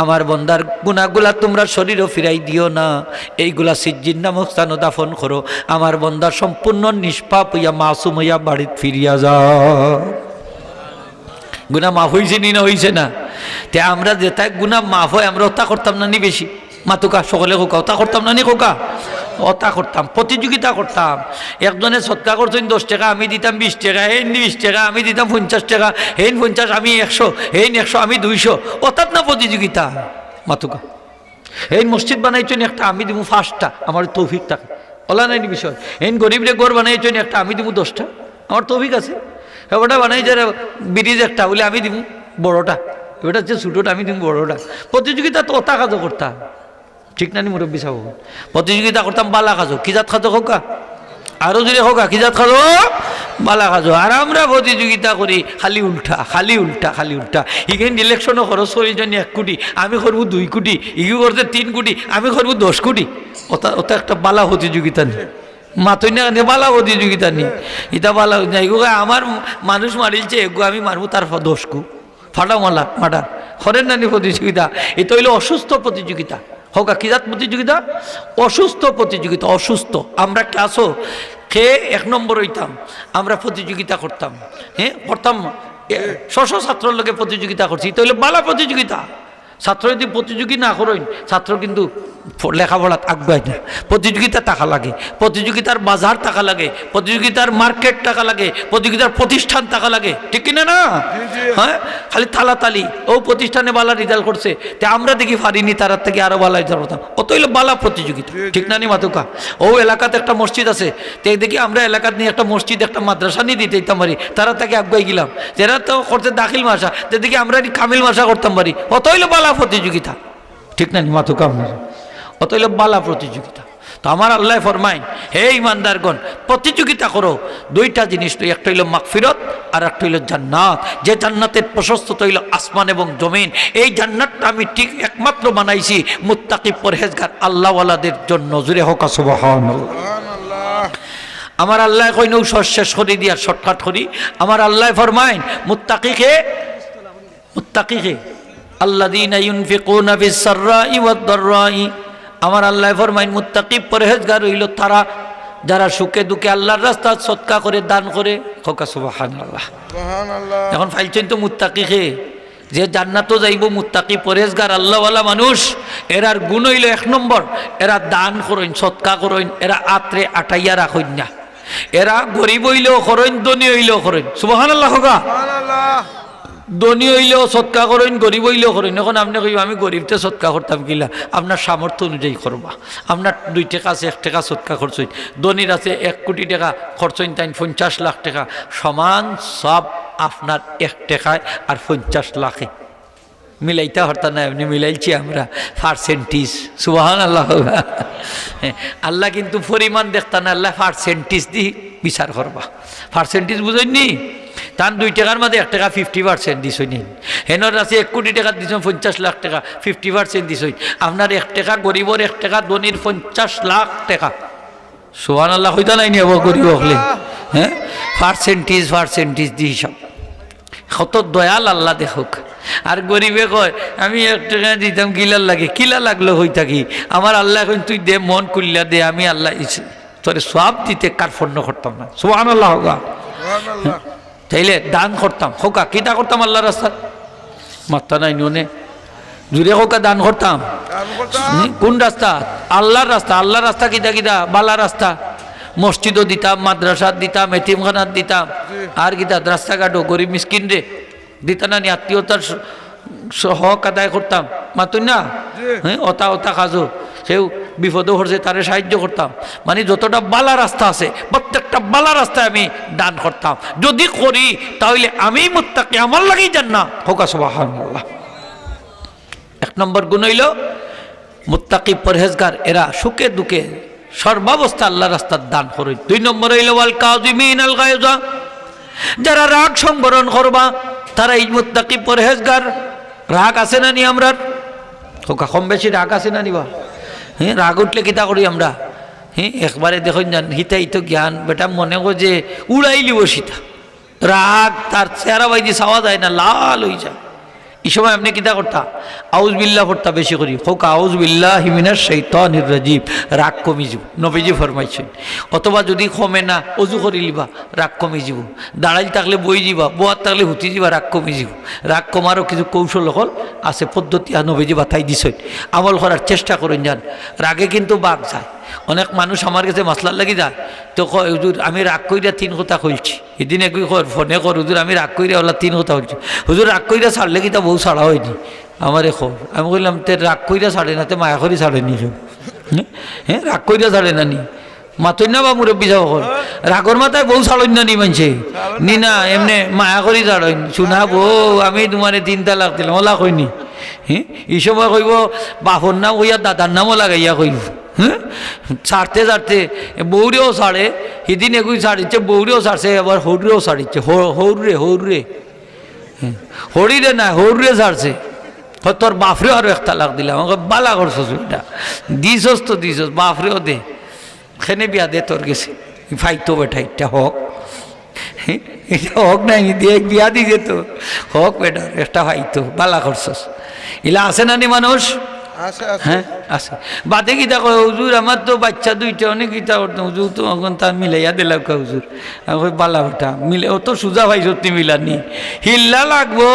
আমার বান্দার গুনাহগুলা তোমরা শরীরও ফিরাই দিও না এইগুলা সিজ্জিন নামক স্থানে দাফন করো আমার বান্দা সম্পূর্ণ নিষ্পাপ হইয়া মাসুম হইয়া বাড়িতে ফিরিয়া যাও গুনাহ মাফ হইছে নি না হইছে না তে আমরা যেটা গুনাহ মাফ হয় আমরা ওটা করতাম না নি বেশি মাতুকা সকলে কোকা ওটা করতাম না নি কোকা ওটা করতাম প্রতিযোগিতা করতাম একজনে সৎকা করছেন 10 টাকা আমি দিতাম 20 টাকা হেন 20 টাকা আমি দিতাম 50 টাকা হেন 50 আমি 100 হেন 100 আমি 200 অর্থাৎ না প্রতিযোগিতা মাতুকা হেন মসজিদ বানাইছেন একটা আমি দিব 5টা আমার তৌফিক থাকে ওলা নাই বিষয় হেন গরিবরে ঘর বানাইছেন একটা আমি দিব 10টা আমার তৌফিক আছে ওটা বানাই যারা ব্রিজ একটা বলে আমি দিব বড়টা ওটা হচ্ছে ছোটোটা আমি দিব বড়টা প্রতিযোগিতা তো ওটা কাজও করতাম ঠিক না নি মুরব্বী সাহেব প্রতিযোগিতা করতাম বালা খাজো কি জাত খাজো হোকা আরো যদি হোকা কি জাত খাজো বালা খাজো আর আমরা প্রতিযোগিতা করি খালি উল্টা ইখানে ইলেকশনও খরচ 40 জন 1 কোটি আমি করবো 2 কোটি ইগু করতে 3 কোটি আমি করবো 10 কোটি ওটা একটা বালা প্রতিযোগিতা নেই মাতই না বালা প্রতিযোগিতা নেই এটা বালা এগু আমার মানুষ মারিলছে এগু আমি মারবো তার 10 কু ফাটা মার্ডার হরেন নানি প্রতিযোগিতা এটা হইলো অসুস্থ প্রতিযোগিতা হোকা কি জাত প্রতিযোগিতা অসুস্থ প্রতিযোগিতা অসুস্থ আমরা ক্লাসও খেয়ে 1 নম্বর হইতাম আমরা প্রতিযোগিতা করতাম হ্যাঁ করতাম ছাত্রর লোকে প্রতিযোগিতা করছি তো হইলো বালা প্রতিযোগিতা ছাত্র যদি প্রতিযোগী না করেন ছাত্র কিন্তু লেখাপড়াত আগবায় না প্রতিযোগিতা টাকা লাগে প্রতিযোগিতার বাজার টাকা লাগে প্রতিযোগিতার মার্কেট টাকা লাগে প্রতিযোগিতার প্রতিষ্ঠান টাকা লাগে ঠিক কিনা না হ্যাঁ খালি তালাতালি ও প্রতিষ্ঠানে বালা রেজাল্ট করছে তে আমরা দেখি পারিনি তার থেকে আরো বালা রেজাল্ট করতাম অত হইলো বালা প্রতিযোগিতা ঠিক না নি মাতুকা ও এলাকাতে একটা মসজিদ আছে তে দেখি আমরা এলাকাত নিয়ে একটা মসজিদ একটা মাদ্রাসা নিয়ে দিতে দিতাম পারি তারা থেকে আগবাই গেলাম যারা তো করতে দাখিল মাসা তে দেখি আমরা কামিল মাসা করতাম পারি অত হইলো বালা প্রতিযোগিতা ঠিক না নি মাতুকা অত হইলো বালা প্রতিযোগিতা তো আমার আল্লাহ ফরমাইন হে ইমানদারগণ প্রতিযোগিতা করো 2টা জিনিস একটা হইলো মাগফিরত আর একটা হইলো জান্নাত যে জান্নাতের প্রশস্ততা হইলো আসমান এবং জমিন এই জান্নাতটা আমি ঠিক একমাত্র বানাইছি মুত্তাকি পরহেজগার আল্লাহওয়ালাদের জন্য জুড়ে হোক সুবহানাল্লাহ আমার আল্লাহ কইনৌ শেষ করে দিয়া শর্টকাট করি আমার আল্লাহ ফরমাইন মুত্তাকিকে আল্লাযীনা ইউনফিকুনা ফিস সাররাই ওয়াদ দাররাই আমার আল্লাহ ফরমাইন মুত্তাকি পরহেজগার হইল তারা যারা সুখে দুঃখে আল্লাহর রাস্তায় সদকা করে দান করে হোকা সুবহানাল্লাহ এখন ফাইলছেন তো মুত্তাকিকে যে জান্নাতও যাইব মুত্তাকি পরহেজগার আল্লাহওয়ালা মানুষ এরার গুণ হইল 1 নম্বর এরা দান করেন সদকা করেন এরা আত্রে আটাইয়া রাখেন না এরা গরিব হইলেও করেন ধনী হইলেও করেন সুবহানাল্লাহ হোকা ধনী হইলেও সৎকা করেন, গরিব হইলেও করেন। এখন আপনি কইব আমি গরিবতে সৎকা করতাম কিলা, আপনার সামর্থ্য অনুযায়ী করবা। আপনার 2 টাকা আছে 1 টাকা সৎকা খরচ হইন, ধনীর আছে 1 কোটি টাকা খরচ হইন, তাই 50 লাখ টাকা সমান সব আপনার 1 টাকায় আর 50 লাখে মিলাইতে হরতাম না। এমনি মিলাইছি আমরা পার্সেন্টেজ। সুবহানাল্লাহ। আল্লাহ কিন্তু পরিমাণ দেখতা না, আল্লাহ পার্সেন্টেজ দিয়ে বিচার করবা। পার্সেন্টেজ বুঝেননি? তার 2 টাকার মধ্যে 1 টাকা 50% দিছই নিন। হেনর আছে 1 কোটি টাকা দিছ 50 লাখ টাকা 50% দিছই। আপনার 1 টাকা গরিবর 1 টাকা, ধনীর 50 লাখ টাকা। সুবহানাল্লাহ হইতা নাই নিব গরিব হলে। হ্যাঁ, পার্সেন্টেজ দি সব। কত দয়াল আল্লাহ দেখুক। আর গরিবে কয় আমি 1 টাকা দিতাম কিলার লাগে, কিলা লাগলো হই থাকি আমার আল্লাহ এখন তুই দে, মন কুল্লা দে, আমি আল্লাহ তোরে সব দিতে কার্পণ্য করতাম না। সুবহানাল্লাহ হোগা। তাইলে দান করতাম, হোকা কিটা করতাম আল্লাহ রাস্তায়, মাত্তা নাই নুনে জুড়ে হোকা দান করতাম। কোন রাস্তা? আল্লাহর রাস্তা। আল্লাহর রাস্তা কিটা কিটা বালা রাস্তা। মসজিদও দিতাম, মাদ্রাসাত দিতাম, এতিমখানাত দিতাম, আর কিটা রাস্তাঘাটও গরিব মিসকিন রে দিতা না, আত্মীয়তার হক আদায় করতাম। মাতুন না? হ্যাঁ, ওতা কাজও সেও বিপদও হচ্ছে তারে সাহায্য করতাম। মানে যতটা বালা রাস্তা আছে প্রত্যেকটা বালা রাস্তায় আমি দান করতাম। যদি করি তাহলে আমি মুত্তাকি, আমার লাগেই জান্নাত। হোকা সুবহানাল্লাহ। 1 নম্বর গুণ হইল মুত্তাকি পরহেজগার, এরা সুখে দুঃখে সর্বাবস্থা আল্লাহ রাস্তার দান করে। 2 নম্বর হইল ওয়াল কাযিমিনাল গায়জা, যারা রাগ সংবরণ করবা তারা এই মুত্তাকি পরহেজগার। রাগ আছে না নি আমরা? হোকা কম বেশি রাগ আছে না নিবা? হ্যাঁ, রাগ উঠলে কিতা করি আমরা? হ্যাঁ, একবারে দেখুন যান হিতাই তো জ্ঞান বেটা মনে কর যে উড়াইলিব সীতা। রাগ তার চেহারা বাইদি চাওয়া যায় না, লাল হয়ে যায়। এই সময় আপনি কিতা করতা? আউজ বিল্লাহ পড়তা বেশি করি। হোক আউজ বিল্লাহি মিনাশ শাইতানির রাজিম, রাগ কমি যাব, নবীজি ফরমাইছেন। অথবা যদি কমে না অজু করি লিবা, রাগ কমি যাব। দাঁড়াই থাকলে বই যাবা, বোয়ার থাকলে হুতি যাবা, রাগ কমি যাব। রাগ কমারও কিছু কৌশল হল আছে, পদ্ধতি নবীজি বাতাই দিছেন। আমল করার চেষ্টা করেন যান। রাগে কিন্তু বাঘ যায়। অনেক মানুষ আমার কাছে মাসলার লাগি যায়, তো কয় হুজুর আমি রাগ কইরা 3 কথা কইছি। এদিন একই ফোনে কর হুজুর আমি রাগ কইরা ওলা 3 কথা বলছি। হুজুর রাগ কইরা ছাড়লে কি তা বউ ছাড়া হয়নি আমার এখন। আমি বললাম তে রাগ কইরা ছাড়ে না, তে মায়া করি ছাড়ে নি। হ্যাঁ, রাগ কইরা ছাড়ে না নি মাতই না বা মুরব্বী যাব কর রাগর মাথায় বউ ছাড়ন না নি মানছে নি না, এমনি মায়া করি ছাড়েন। শুনা বউ আমি তোমারে 3 তালাক দিলাম, ওলা কইনি। হ্যাঁ, এই সময় কইব বাপর নাম কইয়া দাদার নামও লাগাইয়া কইব। হ্যাঁ, ছাড়তে ছাড়তে বৌরেও ছাড়ে। সেদিন এগুই ছাড়িচ্ছে, বৌরেও ছাড়ছে, আবার হৌরেও ছাড়িচ্ছে। হৌরে হরিরে না হৌরে ছাড়ছে। তোর বাপরে আরো 1 তালাক দিলাম। আমাকে বালা করছস, এটা দিছস তো দিছস, বাপরেও দে, খেনে বিয়া দে তোর গেছে ফাইতো বেটা। এটা হক, এটা হক নাই দিয়ে বিয়া দিছে তো হক বেটার একটা ফাইতো, বালা করছস। এলা আছে না নি মানুষ? হ্যাঁ আছে। বাদে গীতা কয় হুজুর আমার তো বাচ্চা 2টা, অনেক গীতা করতাম হুজুর তো এখন তা মিলাইয়া দিলাম কা হুজুর। আমি বালা বেটা মিলে ও তো সুজা ভাই সত্যি মিলানি হিল্লা লাগবো।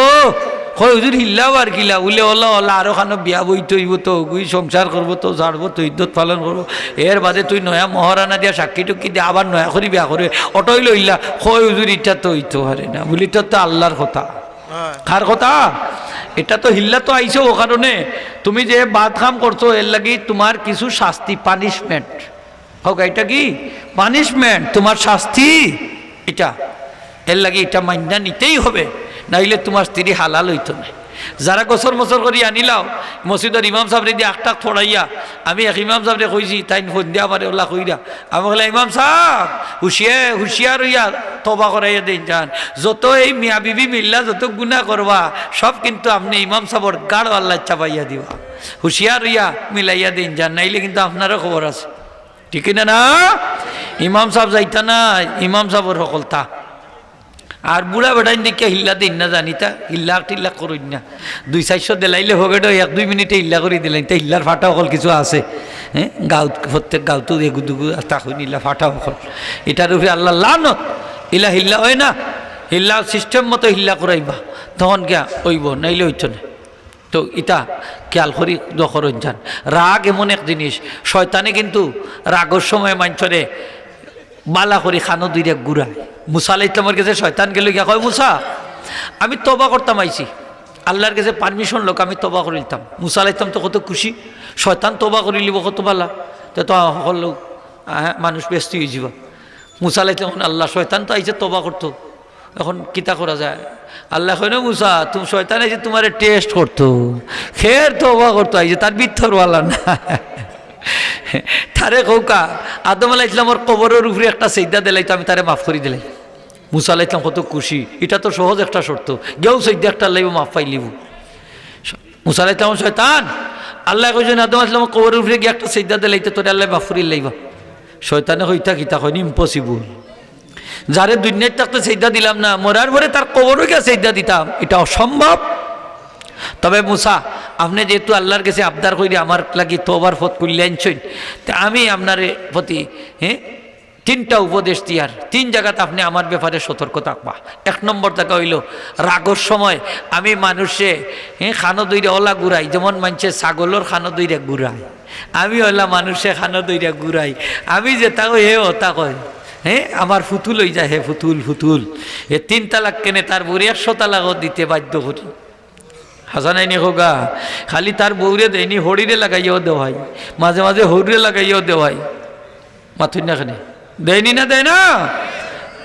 হয় হুজুর হিল্লাও আর কিলা উলে ওলা ওলা আরো খানো বিয়া বই তৈব তো গুই সংসার করবো তো ছাড়বো তো ইদ্যত পালন করবো। এর বাদে তুই নয়া মহারানা দিয়া সাক্ষী টুকি দিয়ে আবার নয়া করি বিয়া করে অটই লইলা। হয় হুজুর ইটা তো হইতে পারে না বলি, তো আল্লাহর কথা। কার কথা? এটা তো হিল্লা তো আইছো ও কারণে তুমি যে বাদ কাম করছো, এর লাগি তোমার কিছু শাস্তি, পানিশমেন্ট হোক। এটা কি পানিশমেন্ট? তোমার শাস্তি এটা। এর লাগি এটা মাইনা নিতেই হবে, নাইলে তোমার স্ত্রী হালাল হইতো না। যারা গোসর মোসর করি আনিলাও মসজিদের ইমাম সাহেবরে দিয়ে 8 টাক ফোড়াইয়া, আমি এক ইমাম সাহেবরে কইছি তাই ফন্দিয়া পারে ওলা কইরা, আমি বললাম ইমাম সাহেব হুশিয়ার হইয়া তবা করাইয়া দিন যান। যত এই মিয়া বিবি মিল্লা যত গুনাহ করবা সব কিন্তু আপনি ইমাম সাহেবর গাড় আল্লাহ চাপাইয়া দিবা। হুশিয়ার হইয়া মিলাইয়া দিন যান, নাইলে কিন্তু আপনারও খবর আছে। ঠিক না? না ইমাম সাহেব যাইতা না, ইমাম সাহেবর সকলতা। আর বুড়া বেটাইন দেখে হিল্লা দিন না জানিতা, হিল্লা টিল্লা করুন না। 200-400 দিলাইলে হবে, 1-2 মিনিটে হিল্লা করে দিলেন। তা হিল্লার ফাটা অকল কিছু আছে। হ্যাঁ, গাঁত প্রত্যেক গাঁতো এগুদুগু তাকুন হিল্লা ফাটা অকল। এটার উপরে আল্লাহ লানত। ইলা হিল্লা হয় না, হিল্লা সিস্টেম মতো হিল্লা করাইবা, তখন গিয়া ওইব, নাইলে হইতো না। তো ইটা খেয়াল করি যখন যান। রাগ এমন এক জিনিস, শয়তানে কিন্তু রাগের সময় মাঞ্চরে বালা করি খানো 2 গুড়ায়। মুসা আলাইহিস সালামের কাছে শয়তান গেল গিয়া কয় মুসা আমি তওবা করতাম আইছি আল্লাহর কাছে পারমিশন লোক আমি তওবা করে নিতাম মুসা আলাইতাম তো কত খুশি শয়তান তওবা করে লিব কত ভালা তো সকল লোক মানুষ ব্যস্ত হয়ে যাব মুসা আলাইতাম আল্লাহ শয়তান তো আইছে তওবা করতো এখন কিতা করা যায় আল্লাহ কয় না মুসা তুমি শয়তান আইছে তোমার টেস্ট করতো খের তওবা করতো আইছে তার বিথরওয়ালা না তারে কৌকা আদম আলাইহিস সালামের কবরের উপরে একটা সিজদা দিলাই তো আমি তারে মাফ করে দিলাই মুসা আলাইহিস সালাম কত খুশি এটা তো সহজ একটা শর্ত গেও সিজদা একটা লাইব মাফ পাই লিব মুসা আলাইহিস সালাম শয়তান আল্লাহ কইছেন আদম আলাইহিস সালামের কবরের উপরে গিয়ে একটা সিজদা দিলাই তো তোরে আল্লাহ মাফ করে লাইবা শয়তানে হইতা কিতা কইনি ইম্পসিবল যারে দুনিয়ায় থাকতে সিজদা দিলাম না মরার পরে তার কবরে গিয়ে সিজদা দিতাম এটা অসম্ভব তবে মুসা আপনি যেহেতু আল্লাহর কাছে আবদার করি আমার লাগি তওবার পথ খুলে আনছেন তা আমি আপনার প্রতি তিনটা উপদেশ দিয়ার তিন জায়গাতে আপনি আমার ব্যাপারে সতর্ক থাকবা এক নম্বর জায়গা হইল রাগর সময় আমি মানুষে খানো দইরা ওলা ঘুরাই যেমন মানুষে ছাগলের খানো দইরা ঘুরাই আমি ওলা মানুষে খানো দইরা ঘুরাই আমি যেটা কই হে ওটা কয় আমার ফুতুল হয়ে যায় হে ফুতুল ফুতুল এ 3 তালাক কেনে তার বুড়ি 100 তালাকও দিতে বাধ্য করি হাসানাইনি হোগা খালি তার বউরে দেয়নি হরিরে লাগাইয়াও দেওয়াই মাঝে মাঝে হরিরে লাগাইয়াও দেওয়াই মাথুর না খানে দেয়নি না দেয় না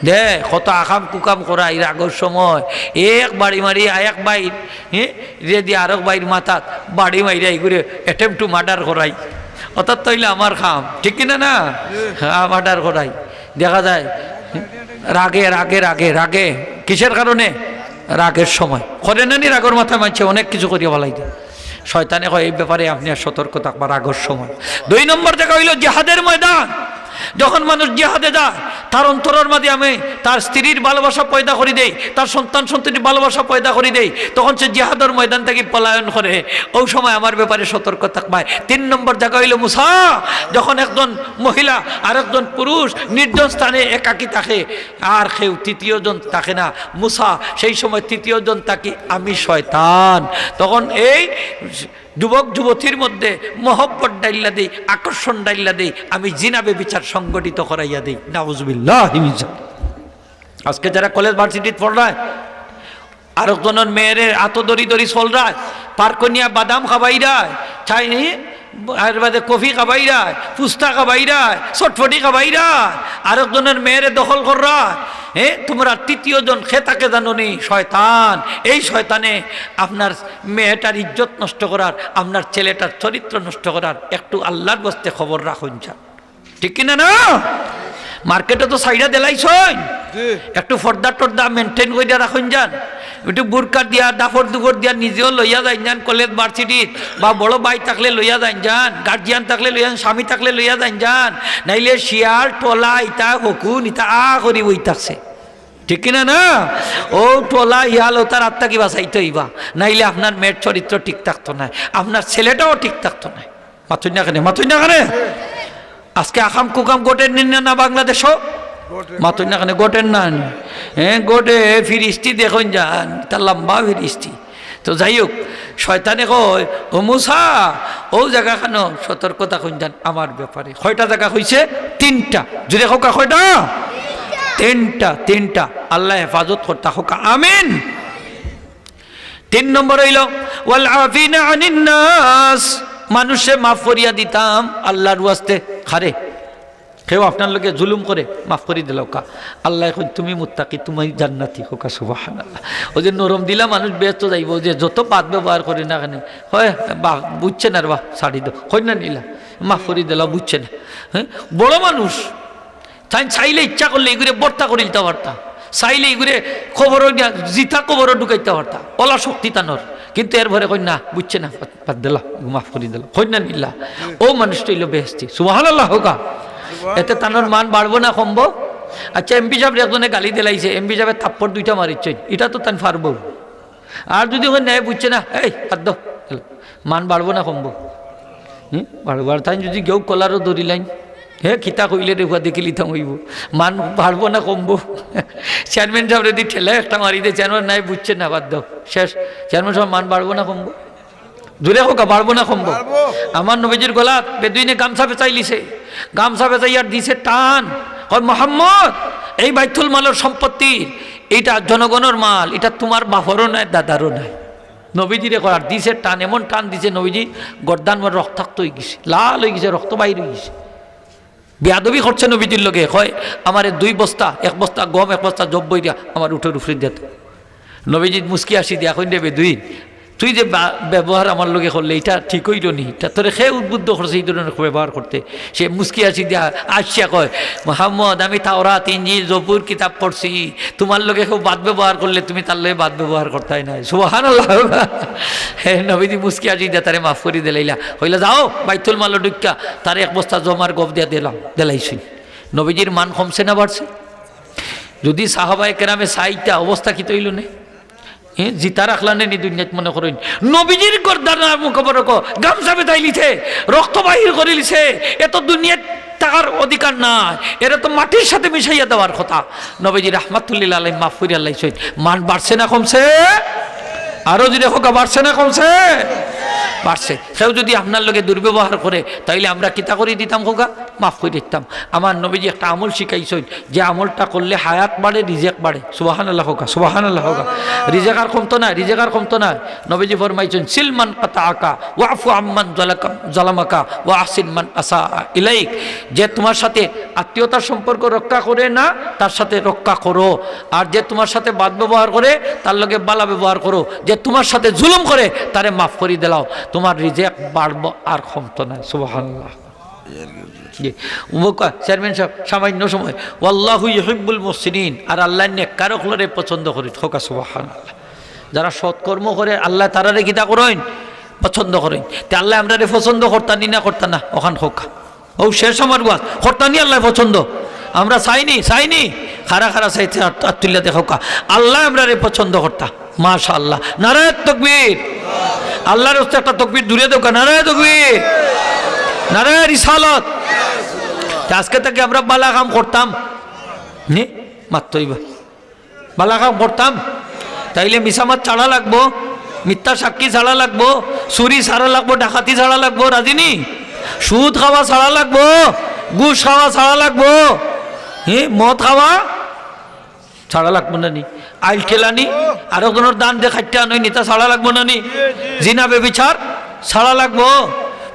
দে কত আকাম কুকাম করাই রাগর সময় এক বাড়ি মারি এক বাইর রে দিয়ে আরেক বাইর মাথাত বাড়ি মারি এই করে অ্যাটেম্প টু মার্ডার করাই অর্থাৎ তৈলে আমার খাম ঠিক কিনা না হ্যাঁ মার্ডার করাই দেখা যায় রাগে রাগে রাগে রাগে কিসের কারণে রাগের সময় করে না নি রাগের মাথায় মানছে অনেক কিছু করিয়া বলাই দেয় শয়তানে হয় এই ব্যাপারে আপনি আর সতর্ক থাকবা রাগের সময় 2 নম্বর দেখা হইল জিহাদের ময়দান যখন মানুষ জিহাদে যায় তার অন্তরের মাঝে আমি তার স্ত্রীর ভালোবাসা পয়দা করে দেই তার সন্তান সন্ততির ভালোবাসা পয়দা করে দেই তখন সে জিহাদের ময়দান থেকে পলায়ন করে ওই সময় আমার ব্যাপারে সতর্ক থাকবায় 3 নম্বর জায়গা হইল মুসা যখন একজন মহিলা আর একজন পুরুষ নির্জন স্থানে একাকী থাকে আর কেউ তৃতীয়জন থাকে না মুসা সেই সময় তৃতীয়জন থাকি আমি শয়তান তখন এই যুবক যুবতীর মধ্যে মহব্বত ডাইল্লা দেই আকর্ষণ ডাইল্লা দেই আমি জিনাবে বিচার সংগঠিত করাইয়া দেই নাউজুবিল্লাহ আজকে যারা কলেজ ভার্সিটিতে পড়ায় আর একজনের মেয়েরে আতো দড়ি দড়ি চলরায় পার্কনিয়া বাদাম খাবাইরায় চাইনি আর বাদে কফি খাবাইরায় ফুস্তা খাবাইরায় চটফটি খাবাইরায় আর একজনের মেয়েরে দখল কররা তোমরা তৃতীয়জন খেতাকে জানোনি শয়তান এই শয়তানে আপনার মেয়েটার ইজ্জত নষ্ট করার আপনার ছেলেটার চরিত্র নষ্ট করার একটু আল্লাহর বস্তে খবর রাখুন যান ঠিক কিনা না মার্কেটে তো সাইডা দেলাইছই একটু ফর্দা টর্দা মেনটেন করে রাখুন যান একটু বুরকা দিয়া দাফর দুফর দিয়া নিজেও লইয়া যাই যান কলেজ ভার্সিটিত বা বড় ভাই থাকলে লইয়া যাই যান গার্জিয়ান থাকলে লইয়া স্বামী থাকলে লইয়া যাই যান নাইলে শিয়াল টলা ইতা হকুন ইতা করি বই থাকছে ঠিক কিনা না ও টলা হিয়াল ও তার আত্মা কি বাঁচাইতে হইবা নাইলে আপনার মেয়ের চরিত্র ঠিক থাকতো না আপনার ছেলেটাও ঠিক থাকতো না মাথুই না কানে আজকে আকাম কুকাম গোটের নিন না বাংলাদেশও মাথুই না কানে গোটের না গোটে ফিরিস্তি দেখুন যান তার লম্বা ফিরিস্তি তো যাই হোক শয়তানে কয় ও মুসা ও জায়গা খান সতর্ক থাকুন যান আমার ব্যাপারে কয়টা জায়গা হয়েছে 3টা যদি হোক কয়টা 3টা আল্লাহ হেফাজত করতা হোক আমিন 3 নম্বর হইল ওয়াল আফিনা আনিন নাস মানুষে মাফ করিয়া দিতাম আল্লাহর ওয়াস্তে খারে কেউ আপনার লোকে জুলুম করে মাফ করে দিল কা আল্লাহ এখন তুমি মুত্তাকি তুমি জান্নাতি হোকা সুবহানাল্লাহ ও যে নরম দিলা মানুষ ব্যস্ত যাইব যে যত বাদ ব্যবহার করি না কেন হয় বাহ বুঝছে না বাহ ছাড়ি দো হয় না নিলা মাফ করে দিলা বুঝছে না হ্যাঁ বড় মানুষ তাই চাইলে ইচ্ছা করলে এগুলো বর্তা করে দিতে পারতা চাইলে এগুলো খবরও জিতা খবরও ঢুকাইতে পারতা ওলা শক্তি তানোর কিন্তু এর ভরে কই না বুঝছে না বাদ দিলা মাফ করে দিল হয় না নিলা ও মানুষটা হইল বেহেস্তি সুবহানাল্লাহ হোকা এতে তানোর মান বাড়বো না কমবো আচ্ছা এমপি সাহেব একজনে গালি দিলাইছে এমপি সাহেবের থাপ্পড় 2টা মারিচ্ছে এটা তো তান পারবো আর যদি ওখানে ন্যায় বুঝছে না এই বাদ মান বাড়বো না কমবো বাড়বো আর তাই যদি কেউ কলারও ধরি লাইন খিতা কইলে দেখুয়া দেখি লিতাম হইব মান বাড়বো না কমবো চেয়ারম্যান সাহেব যদি ঠেলে একটা মারি দেয় চেয়ারম্যান নাই বুঝছে না বাদ দাও শেষ চেয়ারম্যান সাহেব মান বাড়বো না কমবো দূরে হোক বাড়বো না কমবো আমার নবীজির গলাত বেদুইনে গামছা বেচাইলিছে গামছা বেচাইয়ার দিছে টান কয় মোহাম্মদ এই বাইতুল মালের সম্পত্তির এইটা জনগণের মাল, এটা তোমার বাপরও নাই দাদারও নাই। নবীজিরে করার দিছে টান, এমন টান দিছে নবীজি গর্দান রক্তাক্ত হয়ে গেছে, লাল হয়ে গেছে, রক্ত বাইর হয়ে গেছে। বেয়াদবি করছে নবীজির লোকে, হয় আমার 2 বস্তা, 1 বস্তা গম 1 বস্তা জব বই দিয়া আমার উঠের উফরি দিত। নবীজি মুস্কি আসি দিয়া কই দেবে দুই, তুই যে ব্যবহার আমার লোকে করলে এটা ঠিক হইল নি, তা তোরে সে উদ্বুদ্ধ করছে এই ধরনের ব্যবহার করতে। সে মুস্কি আসি দিয়া আসিয়া কয়, মোহাম্মদ আমি তাওরাত ইনজিল জবুর কিতাব পড়ছি, তোমার লোকে কেউ বাদ ব্যবহার করলে তুমি তার লোকে বাদ ব্যবহার করতেই নাই। সুবহানাল্লাহ। হ্যাঁ, নবীজি মুস্কি আসি দিয়া তারে মাফ করি দিলাইলা, হইলা যাও বাইতুল মাল ঢুকা তার 1 বস্তা জমার গব দিয়া দিলাইছি। নবীজির মান কমছে না বাড়ছে? যদি সাহাবায়ে কেরামে সাইটা অবস্থা কি তৈল নে, জিতা রাখলানে নি দুনিয়াত মনে করেন নবীজির গর্দানার মুখবরক গামছা বেতাই লিছে, রক্ত বাহির করে লিছে, এত দুনিয়াত টাকার অধিকার নাই, এরা তো মাটির সাথে মিশাইয়া দেওয়ার কথা। নবীজি রাহমাতুল্লিল আলাইহি মাফ করিয়া আল্লাহ মান বাড়ছে না কমছে? আরো যদি হোক বাড়ছে না কমছে? বাড়ছে। সেও যদি আপনার লোকে দুর্ব্যবহার করে তাইলে আমরা কিতা করে দিতাম হোকা, মাফ করে দিতাম। আমার নবীজি একটা আমল শিখাইছেন, যে আমলটা করলে হায়াত বাড়ে, রিজেক বাড়ে। সুবহানাল্লাহ হোকা, সুবহানাল্লাহ হোকা। রিজেক আর কমতো না, রিজেক আর কমতো না। নবীজি ফরমাইছেন, সিলমান কাতাআকা ওয়াফু আম্মান জালামাকা ওয়া আহসিন মান আসা ইলাইক। যে তোমার সাথে আত্মীয়তার সম্পর্ক রক্ষা করে না, তার সাথে রক্ষা করো। আর যে তোমার সাথে বাদ ব্যবহার করে, তার লগে বালা ব্যবহার করো। যে তোমার সাথে জুলুম করে, তারে মাফ করে দিলাও, তোমার রিজেক বাড়বো আর কমতো না। সুবহানাল্লাহ। চেয়ারম্যান সাহেব সামান্য সময়, ওয়াল্লাহু ইউহিব্বুল মুহসিনিন, আর আল্লাহ নেককারগুলোরে পছন্দ করেন। হোকা সুবহানাল্লাহ। যারা সৎকর্ম করে আল্লাহ তারারে কিতা করেন, পছন্দ করেন। তে আল্লাহ আমরারে পছন্দ করতানি না করতা না? ওখান হোকা ও শেষ আমার ওয়াজ করতানি আল্লাহ পছন্দ। আমরা চাইনি খারা খারা চাইতে আত্মুল্লাহ দেখা আল্লাহ আমরারে পছন্দ করতা। মাশাআল্লাহ, নারায়ে তাকবীর। আল্লাহর হস্তে একটা তকবীর দূরে দোকা, নারায়ে তাকবীর, নারায়ে রিসালাত। আজকে থেকে আমরা বালা কাম করতাম নে মাত্রই বালা কাম করতাম, তাইলে মিসামাত ছাড়া লাগবো, মিথ্যা সাক্ষী ছাড়া লাগবো, চুরি ছাড়া লাগবো, ডাকাতি ছাড়া লাগবো, রাজিনী সুদ খাওয়া ছাড়া লাগবো, ঘুষ খাওয়া ছাড়া লাগবো, মদ খাওয়া ছাড়া লাগবো না নি, আইল খেলানি আরো কোনো দান দেখাইতে আনই নিতা ছাড়া লাগবো না নি, জিনা বেবিচার ছাড়া লাগবো,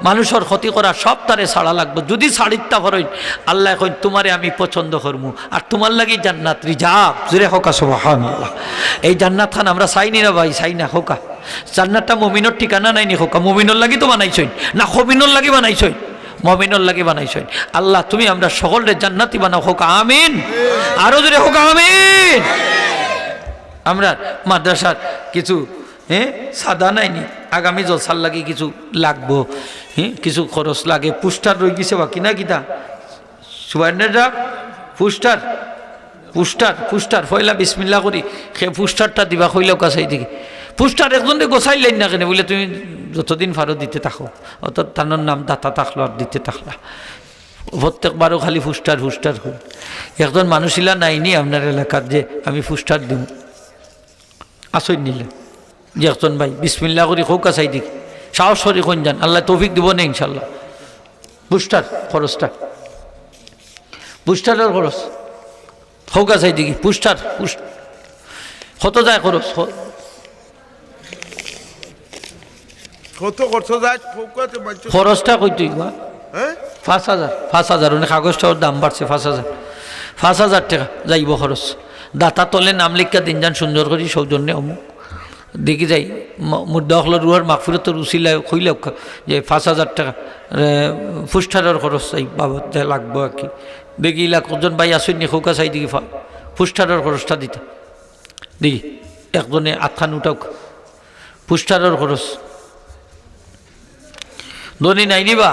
মানুষের ক্ষতি করা সব তারে ছাড়া লাগবো। যদি ছাড়িতা হরইন আল্লাহ কইন তোমারে আমি পছন্দ করবো, আর তোমার লাগি জান্নাত রিজার্ভ। জুড়ে হোকা সুবহানাল্লাহ। এই জান্নাত খান আমরা চাইনি না ভাই, চাই না হোকা। জান্নাতটা মুমিনের ঠিকানা নাইনি হোকা, মুমিনের লাগি তো বানাইছই না, খবিনের লাগি বানাইছই, মুমিনের লাগি বানাইছই। আল্লাহ তুমি আমরা সকলের জান্নাতি বানাও হোকা, আমিন। আরো জুড়ে হোকা আমিন। আমরা মাদ্রাসার কিছু সাদা নাইনি, আগামী জলসার লাগে কিছু লাগবো, কিছু খরচ লাগে। পুস্টার রয়ে গেছে বা কিনা কিতা সুবর্ণেরা পুস্টার পুস্টার পুস্টার পয়লা বিসমিল্লাহ করি সে পুস্টারটা দিবা কইলেও কাছাই দিকে পুস্টার একজনে গোছাইলেন না কেন বলে তুমি যতদিন ফারো দিতে থাকো, অত তানোর নাম দাতা থাকলো আর দিতে থাকলা। প্রত্যেকবারও খালি পুস্টার পুস্টার হই। একজন মানুষিলা নাইনি আপনার এলাকার যে আমি পুস্টার দিব, আসই নিলে যে একজন ভাই বিসমিল্লাহ করি হোক কাছাই দিকে সাহস করি কোন যান, আল্লাহ তৌফিক দিব না ইনশাল্লাহ। পুস্টার খরচটা পুস্টারের খরচ হোক কাছাই দিকে পুস্টার কত যায় খরচ, খরচটা কই তুই 5,000 অনেক কাগজটার দাম বাড়ছে, 5,000 টাকা যাইব খরচ। দাতা তলে নাম লিখা দিন যান সুন্দর করি সৌজন্যে অমুক দেখি যাই মুদ্দাহল রুয়ার মাগফিরতের উসিলা কইলে যে 5,000 টাকা ফুস্টারের খরচ চাই বাবদ লাগবো আর কি। দেখি কজন ভাই আসেননি খৌকা চাই দেখি ফুস্টারের খরচটা দিতে দেখি একজনে 8খান উঠাও ফুস্টারের খরচ ধনী নাইনি বা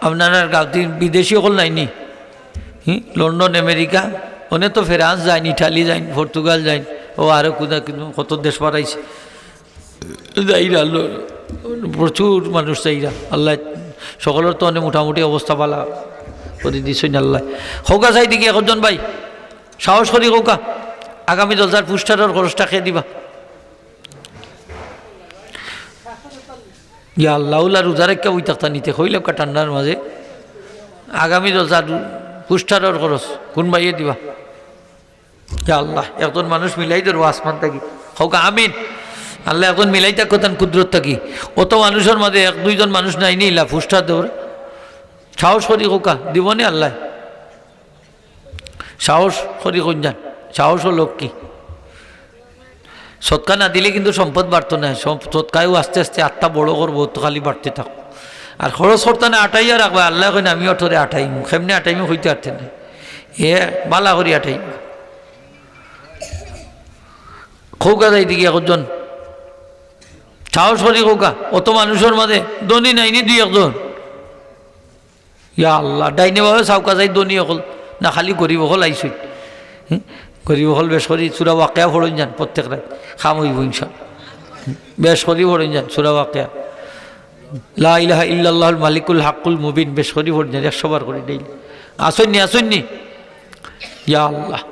আপনার গাঁতি বিদেশি সকল নাইনি, লন্ডন আমেরিকা ওনে তো ফ্রান্স যায়নি, ইটালি যায়নি, পর্তুগাল যায়নি, ও আরও কোথা কিন্তু কত দেশ পারাইছে যাইরা, প্রচুর মানুষ যাইরা। আল্লাহ সকলের তো অনেক মোটামুটি অবস্থা পালা করে দিছই না আল্লাহ। খৌকা চাই দিকে একজন ভাই সাহস করি খৌকা আগামী জলসার পুস্টারের খরচটা খেয়ে দিবা। ইয়া আল্লাহ রোজা রেখা ওই তাক্তা নিতে হইলে ঠান্ডার মাঝে আগামী জলসার পুস্টারের খরচ কোন ভাইয়ে দিবা। ইয়া আল্লাহ একজন মানুষ মিলাই ধরবো আসমান থাকি হোক আমিন আল্লাহ এখন মিলাই থাক কোথান কুদরত থাকি অত মানুষের মাঝে এক দুইজন মানুষ নাই নিলা ফুসটা দেওয়ার সাহস করি কোকা দিবনি আল্লাহ সাহস করি কোন যান সাহস ও লোক কি সৎকা না দিলে কিন্তু সম্পদ বাড়তো না সৎকায়ও আস্তে আস্তে আটটা বড় করবো তো খালি বাড়তে থাকো আর খরচ করতে না আটাইয়া রাখবো আল্লাহ কেন আমি অঠরে আটাইম সেমনি আটাইমে হইতে পারতে না এ বালা করি আটাইম খৌকা যাই দিকে একজন সাহস করি খৌকা অত মানুষের মাঝে দনি নাইনি দুই একজন ইয়া আল্লাহ ডাইনে ভাবে চাউকা যাই দনি অকল না খালি গরিব অকল আইসই গরিব হল বেশ করি চূড়া ওয়াকিয়া ফোড়ন যান প্রত্যেক রাত খাম হইব ইনশাল বেশ করি ফোড়ন যান চূড়া ওয়াকিয়া লা ইলাহা ইল্লাল্লাহুল মালিকুল হাক্কুল মুবিন বেশ করি ফোড়ন যান 100 বার করে ডেইলি আসুননি ইয়া আল্লাহ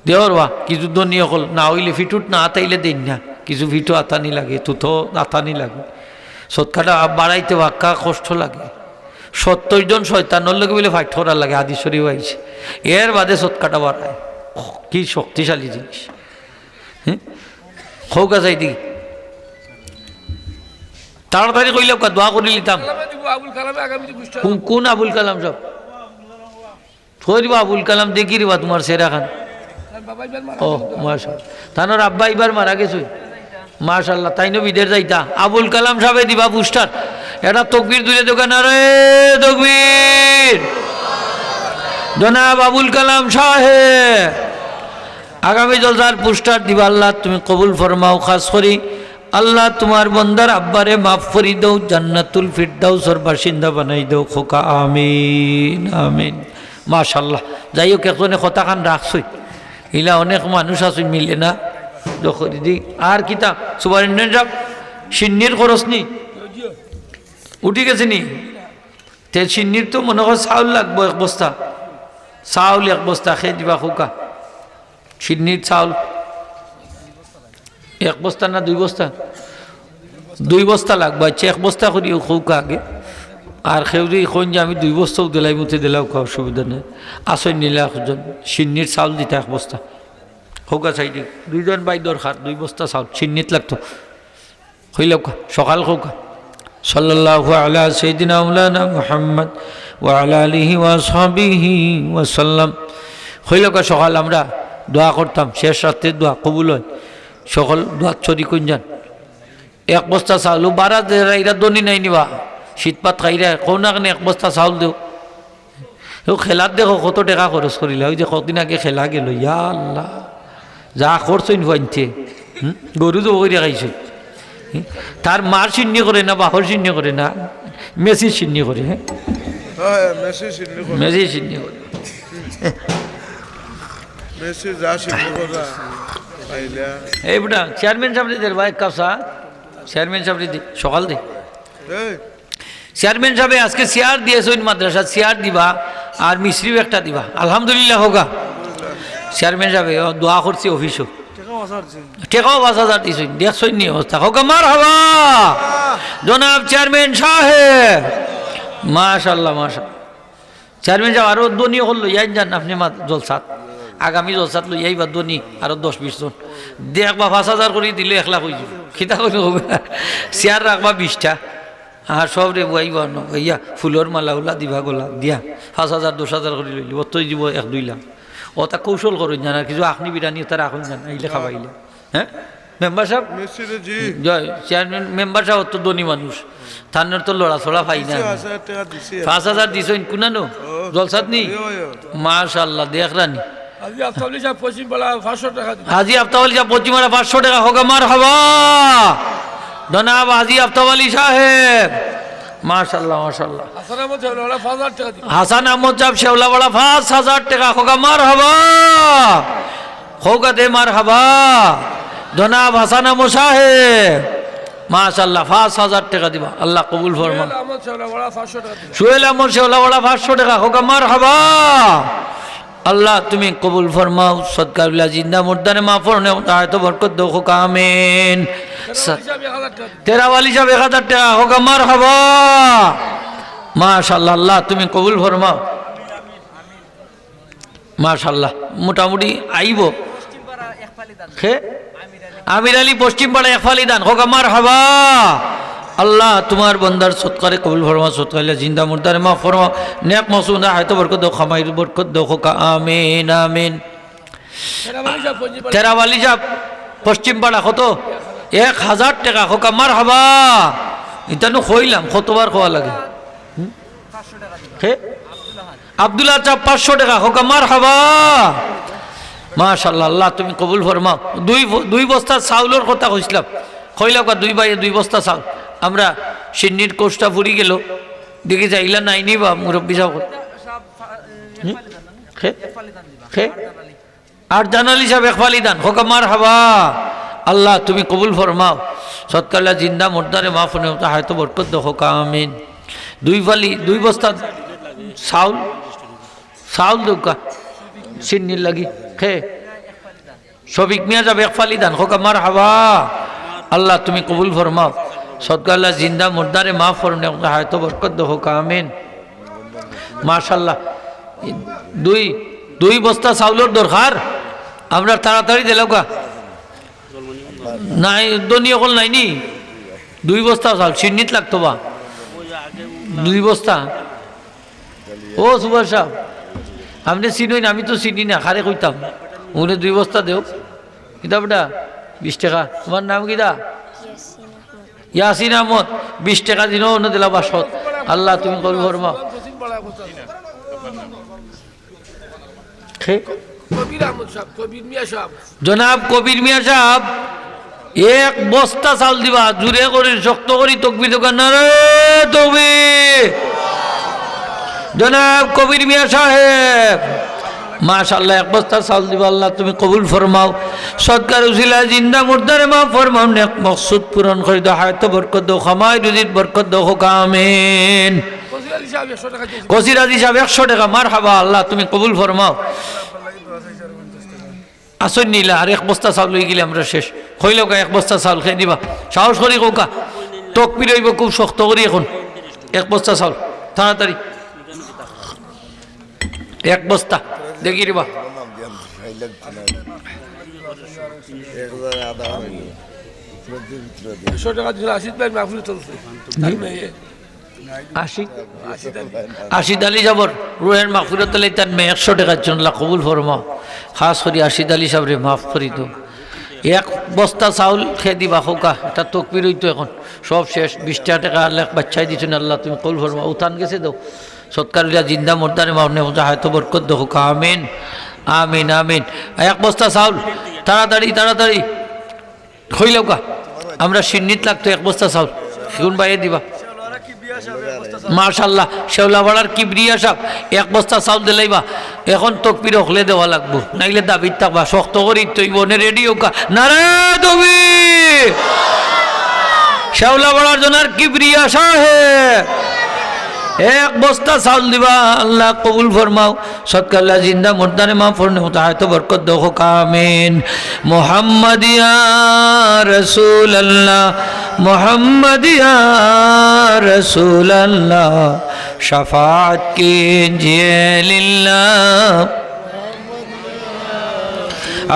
দেওয়ার বা কিছু দনি অকল না হইলে ফিটুট না আতাইলে দিন না কিছু ফিটু আতানি লাগে তুতো আতানি লাগে সৎকাটা বাড়াইতে বাক্কা কষ্ট লাগে 70 জন শয়তানোর লোক বলে ফাইট করার লাগে আদি শরীফ আইছে এর বাদে সৎকাটা বাড়ায় কি শক্তিশালী জিনিস হ্যাঁ হোক আছে দিকে তাড়াতাড়ি কইলে দোয়া করে নিতাম কোন আবুল কালাম সব করিবা আবুল কালাম দেখি রিবা তোমার সেরা খান ও মাশাআল্লাহ তানোর আব্বা এবার মারা গেছে মাশাআল্লাহ তাইনো বিদের যাইতা আবুল কালাম সাহেব দিবা পুস্টার এটা তকবীর দুলে দোকান রে তকবীর জনাব আবুল কালাম সাহেব আগামী জলসার পুস্টার দিবা আল্লাহ তুমি কবুল ফরমাও খাস করি আল্লাহ তোমার বন্দার আব্বারে মাফ করি দাও জান্নাতুল ফিরদাউসের বাসিন্দা বানাই দাও খোকা আমিন আমিন মাশাআল্লাহ যাই হোক একজনে কথা খান রাখছই ইলা অনেক মানুষ আছে মিলে না দখরি দি আর কিতা সুপারিনটেন্ডেন্ট সাহেব সিন্নির খরচ নি উঠি গেছে নি তে সিন্নির তো মনে হয় চাউল লাগবো এক বস্তা চাউল এক বস্তা খেয়ে দিবা খোকা সিন্নির চাউল এক বস্তা না 2 বস্তা 2 বস্তা লাগবে আচ্ছা 1 বস্তা করি খোকা আগে আর খেউরি এখন যে আমি 2 বস্তাও দিলাই মুতে দিলাও খাওয়া অসুবিধা নেই আসই নিলে একজন সিন্নির চাউল দিতে 1 বস্তা খোকা চাইদি 2 জন বাই দরকার 2 বস্তা চাউল সিন্নিত লাগতো হইলাও সকাল খোকা সাল্লাল্লাহু আলা সাইয়্যিদিনা মাওলানা মুহাম্মদ ওয়া আলা আলিহি ওয়া সাহবিহি ওয়া সাল্লাম হইলাও সকাল আমরা দোয়া করতাম শেষ রাতে দোয়া কবুল হয় সকল দোয়া চরি কোন যান 1 বস্তা চাউল বারা এরা দনি নাই নিবা শীতপাত খাইরা কোন না 1 বস্তা চাউল দেও খেলার দেখো কত টাকা খরচ করিলা ওই যে কতদিন আগে খেলা গেল ইয়া আল্লাহ যা খরচইন ভাইতে গরু তো ওই খাইছে তার মার শূন্য করে না বাহর শূন্য করে না মেসি শূন্য করে হ্যাঁ মেসি শূন্য করে এই বেটা চেয়ারম্যান সাহেব দিদের ভাই কাপসা চেয়ারম্যান সাহেব দি সকাল দে চেয়ারম্যান সাহেব আজকে চেয়ার দিয়েছে মাদ্রাসা চেয়ার দিবা আর মিশ্রিও একটা দিবা আলহামদুলিল্লাহ হোগা চেয়ারম্যান সাহেব দোয়া করছে অফিসও টেকাও 5000 দিয়েছে দেখছই নি অবস্থা হোগা মার হাবা জনাব চেয়ারম্যান সাহেব মাশাআল্লাহ মাশাআল্লাহ চেয়ারম্যান সাহেব আরো দনি হল ইয়ান জান আপনি জলসাত আগামী জলসাত লই আইবা দনি আরো 10-20 জন দেখবা 5000 করে দিলে 1 লাখ হয়ে যাবে খিতা করে হবে চেয়ার রাখবা 20টা আর সব রে বইবা ন ইয়া ফুলর মালা উলা দিবা গোলা দিয়া 5000 10,000 করে লইলি অতই দিব 1-2 লাখ ওটা কৌশল করুন জানা কিছু আখনি বিরানি তারা এখন জান আইলে খাবাইলে হ্যাঁ মেম্বার সাহেব জয় চেয়ারম্যান মেম্বার সাহেব তো ধনী মানুষ থানার তো লড়া ছড়া পাই না 5000 দিছ কোনানো জলসাত নি মাশাআল্লাহ দেখ রানি হাজি আফতাবলি সাহেব পশ্চিম পাড়া 500 টাকা হাজি আফতাবলি সাহেব পশ্চিম পাড়া 500 টাকা হোক মারহাবা জনাব হাজি আফতাবলি সাহেব মাশাআল্লাহ মাশাআল্লাহ হাসান আহমদ সাহেব শেওলাওয়ালা 5000 টাকা হোক মারহাবা হোক দে মারহাবা জনাব হাসান আহমদ সাহেব মাশাআল্লাহ 5000 টাকা দিবা আল্লাহ কবুল ফরমান সোহেল আহমদ শেওলাওয়ালা 500 টাকা হোক মারহাবা আল্লাহ তুমি কবুল ফরমাও সদকা বিলা জিন্দা মুর্দানে মাফ ফরনে আয়াত বরকত দাও খোকা আমিন তেরা ওয়ালি সাহেব 1000 টাকা হোক মারহাবা মাশাআল্লাহ আল্লাহ তুমি কবুল ফরমাও মাশাল্লাহ মোটামুটি আইব খে আমির আলী পশ্চিম পাড়া একফালি দান হোক আমার হাবা আল্লাহ তোমার বন্দার সৎকারে কবুল ফরমা সৎকারে জিন্দা মুর্দারে মা ফরমা নেক মাসুদা হয়তো বরকত দাও খামাইর বরকত দাও হোকা আমিন আমিন তেরাবালি যাব পশ্চিম পাড়া কত 1000 টাকা হোক আমার হাবা ইতানো খইলাম কতবার খোয়া লাগে হে আব্দুল্লাহ চাপ 500 টাকা হোক আমার হাবা মাশাআল্লাহ আল্লাহ তুমি কবুল ফরমাও দুই বস্তা চাউলের কথা কইছিলাম কইলাম দুই ভাই 2 বস্তা চাউল আমরা সিন্নির কোষ্টা ফুরি গেল দেখি যাইলা নাইনি বা মুরব্বী সাহেব আর জানালি সাহেব একফালি দান হোক আমার হাবা আল্লাহ তুমি কবুল ফরমাও সৎকাল্লা জিন্দা মুর্দারে মাফ হয়তো বরকত দাও হোক আমিন 2 বস্তা চাউল দৌকা সিন্নির লাগি খে শফিক মিয়া যাবে একফালি দান হোক আমার হাবা আল্লাহ তুমি কবুল ফরমাও সৎকাল্লা জিন্দা মুর্দারে মাফ ফরমে হয়তো বরকত দাও হোক আমিন মাশাআল্লাহ 2 বস্তা চাউলের দরকার আমরা তাড়াতাড়ি দিলাম নাই দনি অকল নাইনি 2 বস্তা চাউল সিন্নিত লাগতো বা 2 বস্তা ও সুভাষ সাহেব আপনি চিনই না আমি তো চিনি না খারে কইতাম উনি 2 বস্তা দেও কিতাবটা 20 টাকা তোমার নাম কিতা ইয়াসিন আহমদ 20 টাকা দিন ওনে দিলা বাসত আল্লাহ তুমি কবুল ফরমাও জনাব কবির মিয়া সাহেব 1 বস্তা চাউল দিবা জুড়ে করি শক্ত করি তকবির দোকান না রে তকবির জনাব কবির মিয়া সাহেব মাশাআল্লাহ 1 বস্তা চাউল দিবা আল্লাহ তুমি কবুল ফরমাও সদকার উসিলা জিন্দা মুর্দারে মা ফরমাও নেক মকসুদ পূরণ করে দাও হায়াত বরকত দাও খামাই রুজিত বরকত দাও হোক আমিন কসির আলী সাহেব 100 টাকা মারহাবা আল্লাহ তুমি কবুল ফরমাও আসন নিলা আর 1 বস্তা চাউল লই গেলে আমরা শেষ কইলো 1 বস্তা চাউল খেয়ে দিবা সাহস করি কোকা তকবির হইব খুব শক্ত করি এখন 1 বস্তা চাউল তাড়াতাড়ি 1 বস্তা দেখি রে বা আশিদ আলী যাবর রুহের মাগফিরাত তার মেয়ে 100 টাকার জন্য কবুল ফরমাও খাস করি আশিদ আলী সাহেবরে মাফ করি তো 1 বস্তা চাউল খেয়ে দিবা হোকা এটা তকবির হইতো এখন সব শেষ 20 টাকা আল্লাহ বাচ্চাই দিচ্ছেন আল্লাহ তুমি কবুল ফরমাও উঠান গেছে দাও সৎকারিয়া জিন্দা মুর্দারে মাওনে হয়তো বরকত দাও হোক আমিন আমিন আমিন 1 বস্তা চাউল তাড়াতাড়ি খইলাও কা আমরা সিন্নিত লাগতো 1 বস্তা চাউল শুন বাইয়ে দিবা মাশাআল্লাহ শেওলাপাড়ার কিবরিয়া সাহেব 1 বস্তা চাউল দিলাইবা এখন তকবির হলে দেওয়া লাগবো নাইলে দাবিত থাকবা শক্ত করি তুই বনে রেডি হোকা নারে তুমি শেওলাপাড়ার জনার কিবরিয়া সাহেব 1 বস্তা চাউল দিবা আল্লাহ কবুল ফরমাও সৎকাল্লা জিন্দা মুর্দারে মা ফরনে হয়তো বরকত দাও হোক আমিন মুহাম্মদ ইয়া রাসূলুল্লাহ মুহাম্মদ ইয়া রাসূলুল্লাহ শাফাআত কিজিয়ে লিল্লাহ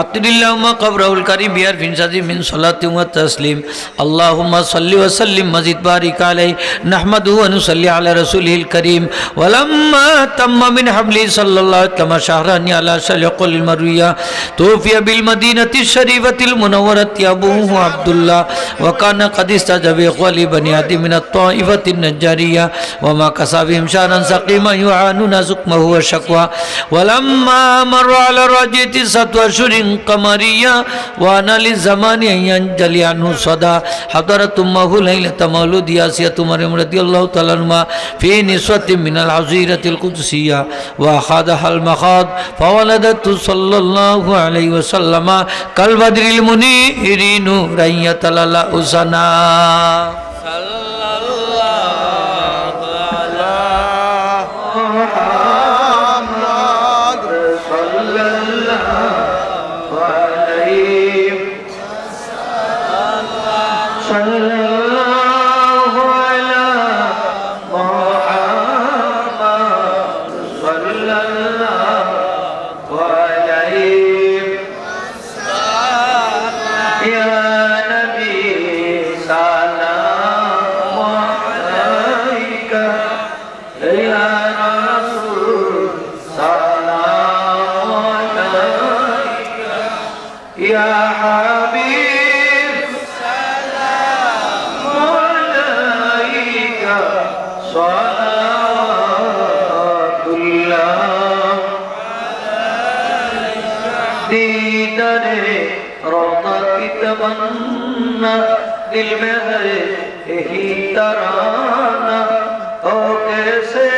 আতিল্লাহুম্মা কবরুল কারীম বিয়ার ফিনসাজি মিন সালাতি ওয়া তাসলিম আল্লাহুম্মা সাল্লি ওয়া সাল্লিম মাজিদ বারিক আলাইহি নাহমাদুহু ওয়া নুসাল্লি আলা রাসূলিল কারীম ওয়া লাম্মা তাম্মা মিন হাবলি সাল্লাল্লাহু কামা শাহরানি আলা শালিকুল মারুয়া তুফিয়া বিল মদিনাতি শরীফাতিল মুনাওয়ারাতি আবুহু আব্দুল্লাহ ওয়া কানা কাদ ইস্তাজাবা ইখওয়ালি বনি আদি মিন আত-তাইফাতিন নাজারিয়া ওয়া মা কাসাবিহিম শারান সাকিমা ইউআনুনা সুকমাহু ওয়া শাকওয়া ওয়া লাম্মা মাররা আলা রাজিতি সাতওয়া শুরি قمرية وانا للزمان ينجلي عنه صدى حضرت امه ليلة مولود ياسية مريم رضي الله تعالى عنها في نسوة من العزيرة القدسية واخذها المخاض فولدت صلى الله عليه وسلم كالبدر المنير نورا يتلألأ سنا ইয়া হাবিব সালাম আলাইকা সালাতুল্লাহ दीदारे रोज़ा की तमन्ना दिल में है यही तराना हो कैसे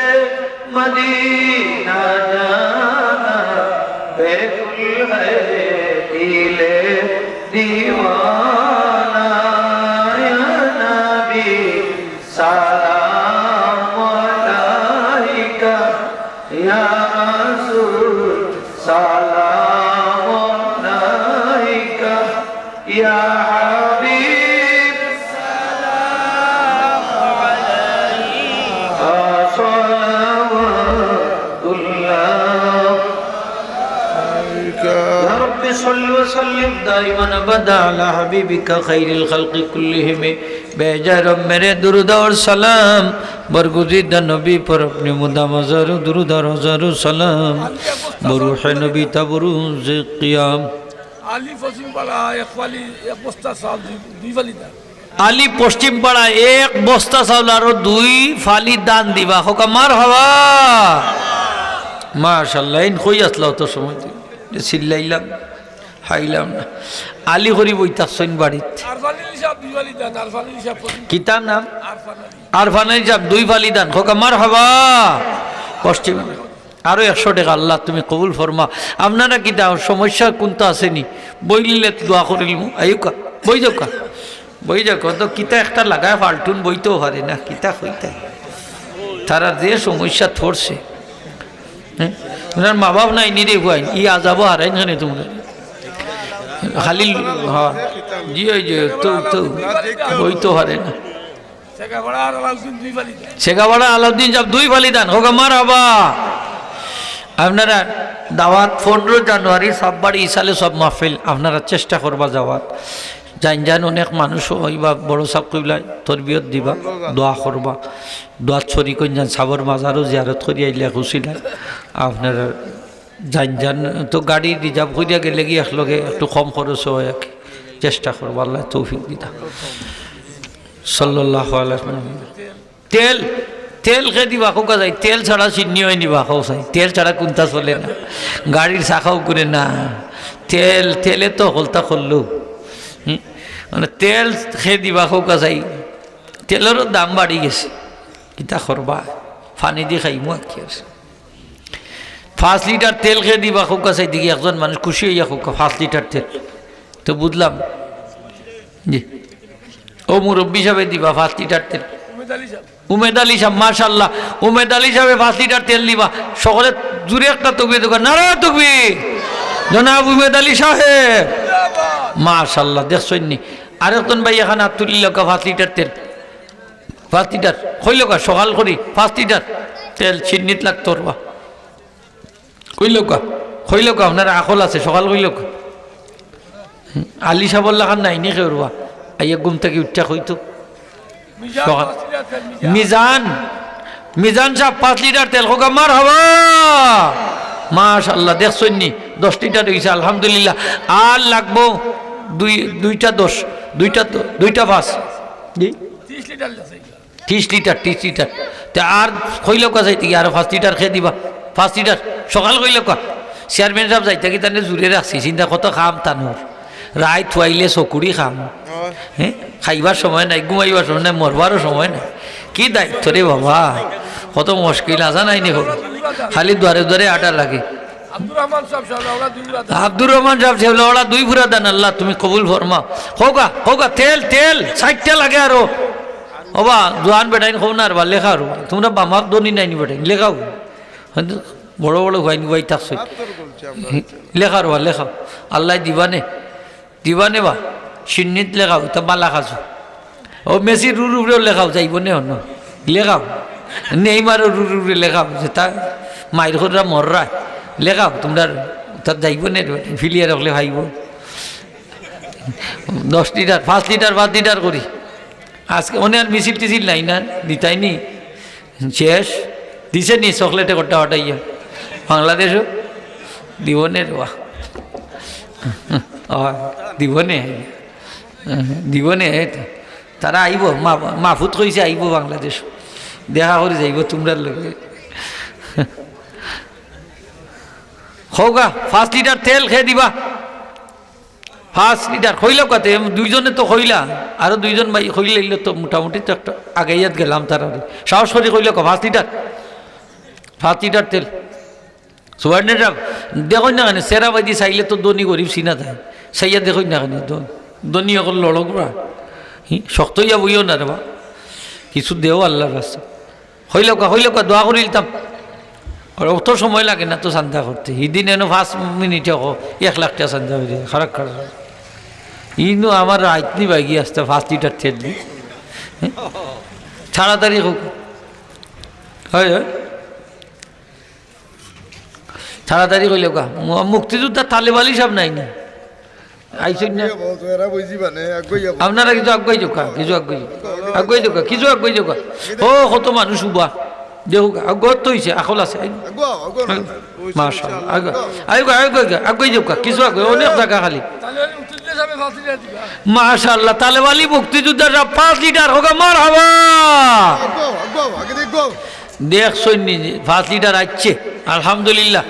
मदीना जाना बेकुल है दिले दीवाना या नबी सलाम अलैका या रसूल सलाम अलैका या हबीब सलाम अलैका सलावतुल्लाह या रब्बि सल्लि व सल्लिम दाइमन अबदा अला हबीबिका खैरिल खल्क़ि कुल्लिहिम बेजार मेरे दुरूद और सलाम बरगुज़ीदा नबी पर अपने मुदाम हज़ारों दुरूद और हज़ारों सलाम बरूह नबी तबरूज़ क़ियाम আলী পশ্চিম পাড়া এক ফালি এক বস্তা চাল দুই ফালি দান আলী পশ্চিম পাড়া এক বস্তা চাউল আর দুই ফালি দান দিবা হোকা মার হওয়া মাশাআল্লাহ ইন কই আসলো তো সময় চিল্লাইলাম হাইলাম না আলী করি বইতাছইন বাড়িত আরফান আলী সাহেব দুই ফালি দান আরফান আলী সাহেব পশ্চিম কিতার নাম আরফান আলী আরফান আলী সাহেব দুই ফালি দান হোকা মার হওয়া পশ্চিম আরো 100 টাকা আল্লাহ তুমি কবুল ফরমা আপনারা কি দাও সমস্যা কোনটা আসেনি বইলিলে দোয়া করিল আইকা বই যাও বই যাও কত কিতা একটা লাগায় ফাল্টুন বইতেও পারে না কিতা হইতে তারা যে সমস্যা থরছে হ্যাঁ ওনার মা বাপ নাই নিরে হুয়াইন ই আজাবো হারাইন জানে তোমরা খালি হ্যাঁ জি ওই যে তো বইতেও পারে না শেখাপাড়া আর আলাউদ্দিন দুই ফালি দান শেখাপাড়া আলাউদ্দিন সাহেব দুই ফালি দান হোক আমার হবা আপনারা দাওয়াত 15 জানুয়ারি সব বাড়ি ইসালে সব মাহফিল আপনারা চেষ্টা করবা যাওয়াত জান অনেক মানুষ হইবা বড় সাহেব কইলা তরবিয়ত দিবা দোয়া করবা দোয়া ছড়ি কইন যান সাবর মাজারও জিয়ারত করি আইলে খুশিলা আপনারা জান তো গাড়ি রিজার্ভ করিয়া গেলে কি একলগে একটু কম খরচ হয় চেষ্টা করবা আল্লাহ তৌফিক দিতা সাল্লাল্লাহু আলাইহি ওয়াসাল্লাম তেল তেল খেয়ে দিবা খোকা যায় তেল ছাড়া চিনি হয় নিবা খাও চাই তেল ছাড়া কোনটা চলে না গাড়ির চাকাও করে না তেলে তো হলতা করলো মানে তেল খেয়ে দিবা খোকা যাই তেলেরও দাম বাড়ি গেছে কিতা করবা পানি দিয়ে খাইমু কি আছে 5 লিটার তেল খেয়ে দিবা খোকা চাই দিকে একজন মানুষ খুশি হইয়া খোকা 5 লিটার তেল তো বুঝলাম জি ও মুরব্বী সাহেব দিবা 5 লিটার তেল উমেদ আলী সাহেব উমেদ আলী সাহেব মাশাআল্লাহ উমেদ আলী সাহেব 5 লিটার তেল দিবা সকলে জুড়ে একটা তকবীর দোকান নারা তকবীর জনাব উমেদ আলী সাহেব মাশাআল্লাহ দেখছইনি আরেকজন ভাই এখানে আতুলিল্লাহ 5 লিটার তেল 5 লিটার কইলকা সকাল করি 5 লিটার তেল চিন্নিত লাগতো রবা কইলকা আপনার আকল আছে সকাল কইলকা আলী সাহেব লাগান নাই নি কেউরবা আইয়া ঘুম থেকে উঠা কইতো মিজান সাহেব 5 লিটার তেল হোক আমার হবা মাশাআল্লাহ দেখছইনি 10 লিটার হইছে আলহামদুলিল্লাহ আর লাগবো দুইটা 10 দুইটা 5 জি 30 লিটার আছে 30 লিটার তে আর কইলকা যাইতে আর 5 লিটার খেয়ে দিবা 5 লিটার সকাল কইলকা চেয়ারম্যান সাহেব যাইতে কি তানে জুড়ে রাখছি চিন্তা কত খাম তানোর রায় থুয়াইলে চকুরি খাম হ্যাঁ খাইবার সময় নাই ঘুমাইবার সময় নাই মরবারও সময় নাই কি দায়িত্ব রে বাবা কত মুশকিল আসা নাই নি খালি দ্বারে দ্বারে আটা লাগে আব্দুর রহমান সাহেব শাহওয়ালা দুই রাত আব্দুর রহমান সাহেব শাহওয়ালা দুই ফুরা দেন আল্লাহ তুমি কবুল ফরমা হোগা তেল 60টা লাগে আরো ওবা জোয়ান বেটাইন খো না আর লেখা আর তোমরা বামার দনি নাই নি বেটাইন লেখাও বড় হয়নি ভাই থাকছ লেখাও আল্লাহ দিবানে বা সিন্নিত লেখাও তা বালা খাছো ও মেসি রুরেও লেখাও যাইব নে হন লেখাও নেইমারও রুরে লেখাও যে তা মায়ের ঘররা মররা লেখাও তোমরা তার যাইব নে ফিলিয়ার রাখলে ভাইব 10 লিটার 5 লিটার 5 লিটার করি আজকে মনে আর মিছিল টিছিল নাই না দিতাইনি শেষ দিছে নি চকলেটে গোটা হটাইয়া বাংলাদেশও দিব নে রা দিবনে দিবনে তারা আইব মাহফুত কইছে আইব বাংলাদেশ দেখা করে যাইব তোমরার লগে হোগা 5 লিটার তেল খেয়ে দিবা 5 লিটার হইল কত দুইজনে তো হইলা আরো দুইজন ভাই হইল তো মোটামুটি তো একটা আগাইয়াত গেলাম তারা সাহস করে হইল 5 লিটার তেল সুবর্ণের দেখুন না কেন সেরাবাদি চাইলে তো দনি গরিব চিনা যায় চাইয়া দেখুন না কেন দনি অকল লড়করা শক্ত ইয়া বইও না রে বা কিছু দেও আল্লাহর রাস্তা হইল দোয়া করিলতাম আর অত সময় লাগে না তো চান্দা করতে সেদিন এনে 5 মিনিটে 1 লাখ টাকা চান্দা হয়ে যায় খারাপ ইনো আমার আইতনি বাইগি আসতে 5 লিটার তেল দি তাড়াতাড়ি হোক হয় তাড়াতাড়ি কইলে কা মুক্তিযোদ্ধা তালেবালি সব নাই না আইসই না আপনারা কিছু আগুয়াই যাও কিছু আগুয়াই যাও ও কত মানুষ উবা দেখো আগুয়াত তো হয়েছে আকল আছে আগুয়াই যাও কিছু আগুয়াই অনেক জায়গা খালি মাশাআল্লাহ তালেবালি মুক্তিযোদ্ধা 5 লিটার হোক মার হাবা দেখছই নিজে 5 লিটার আসছে আলহামদুলিল্লাহ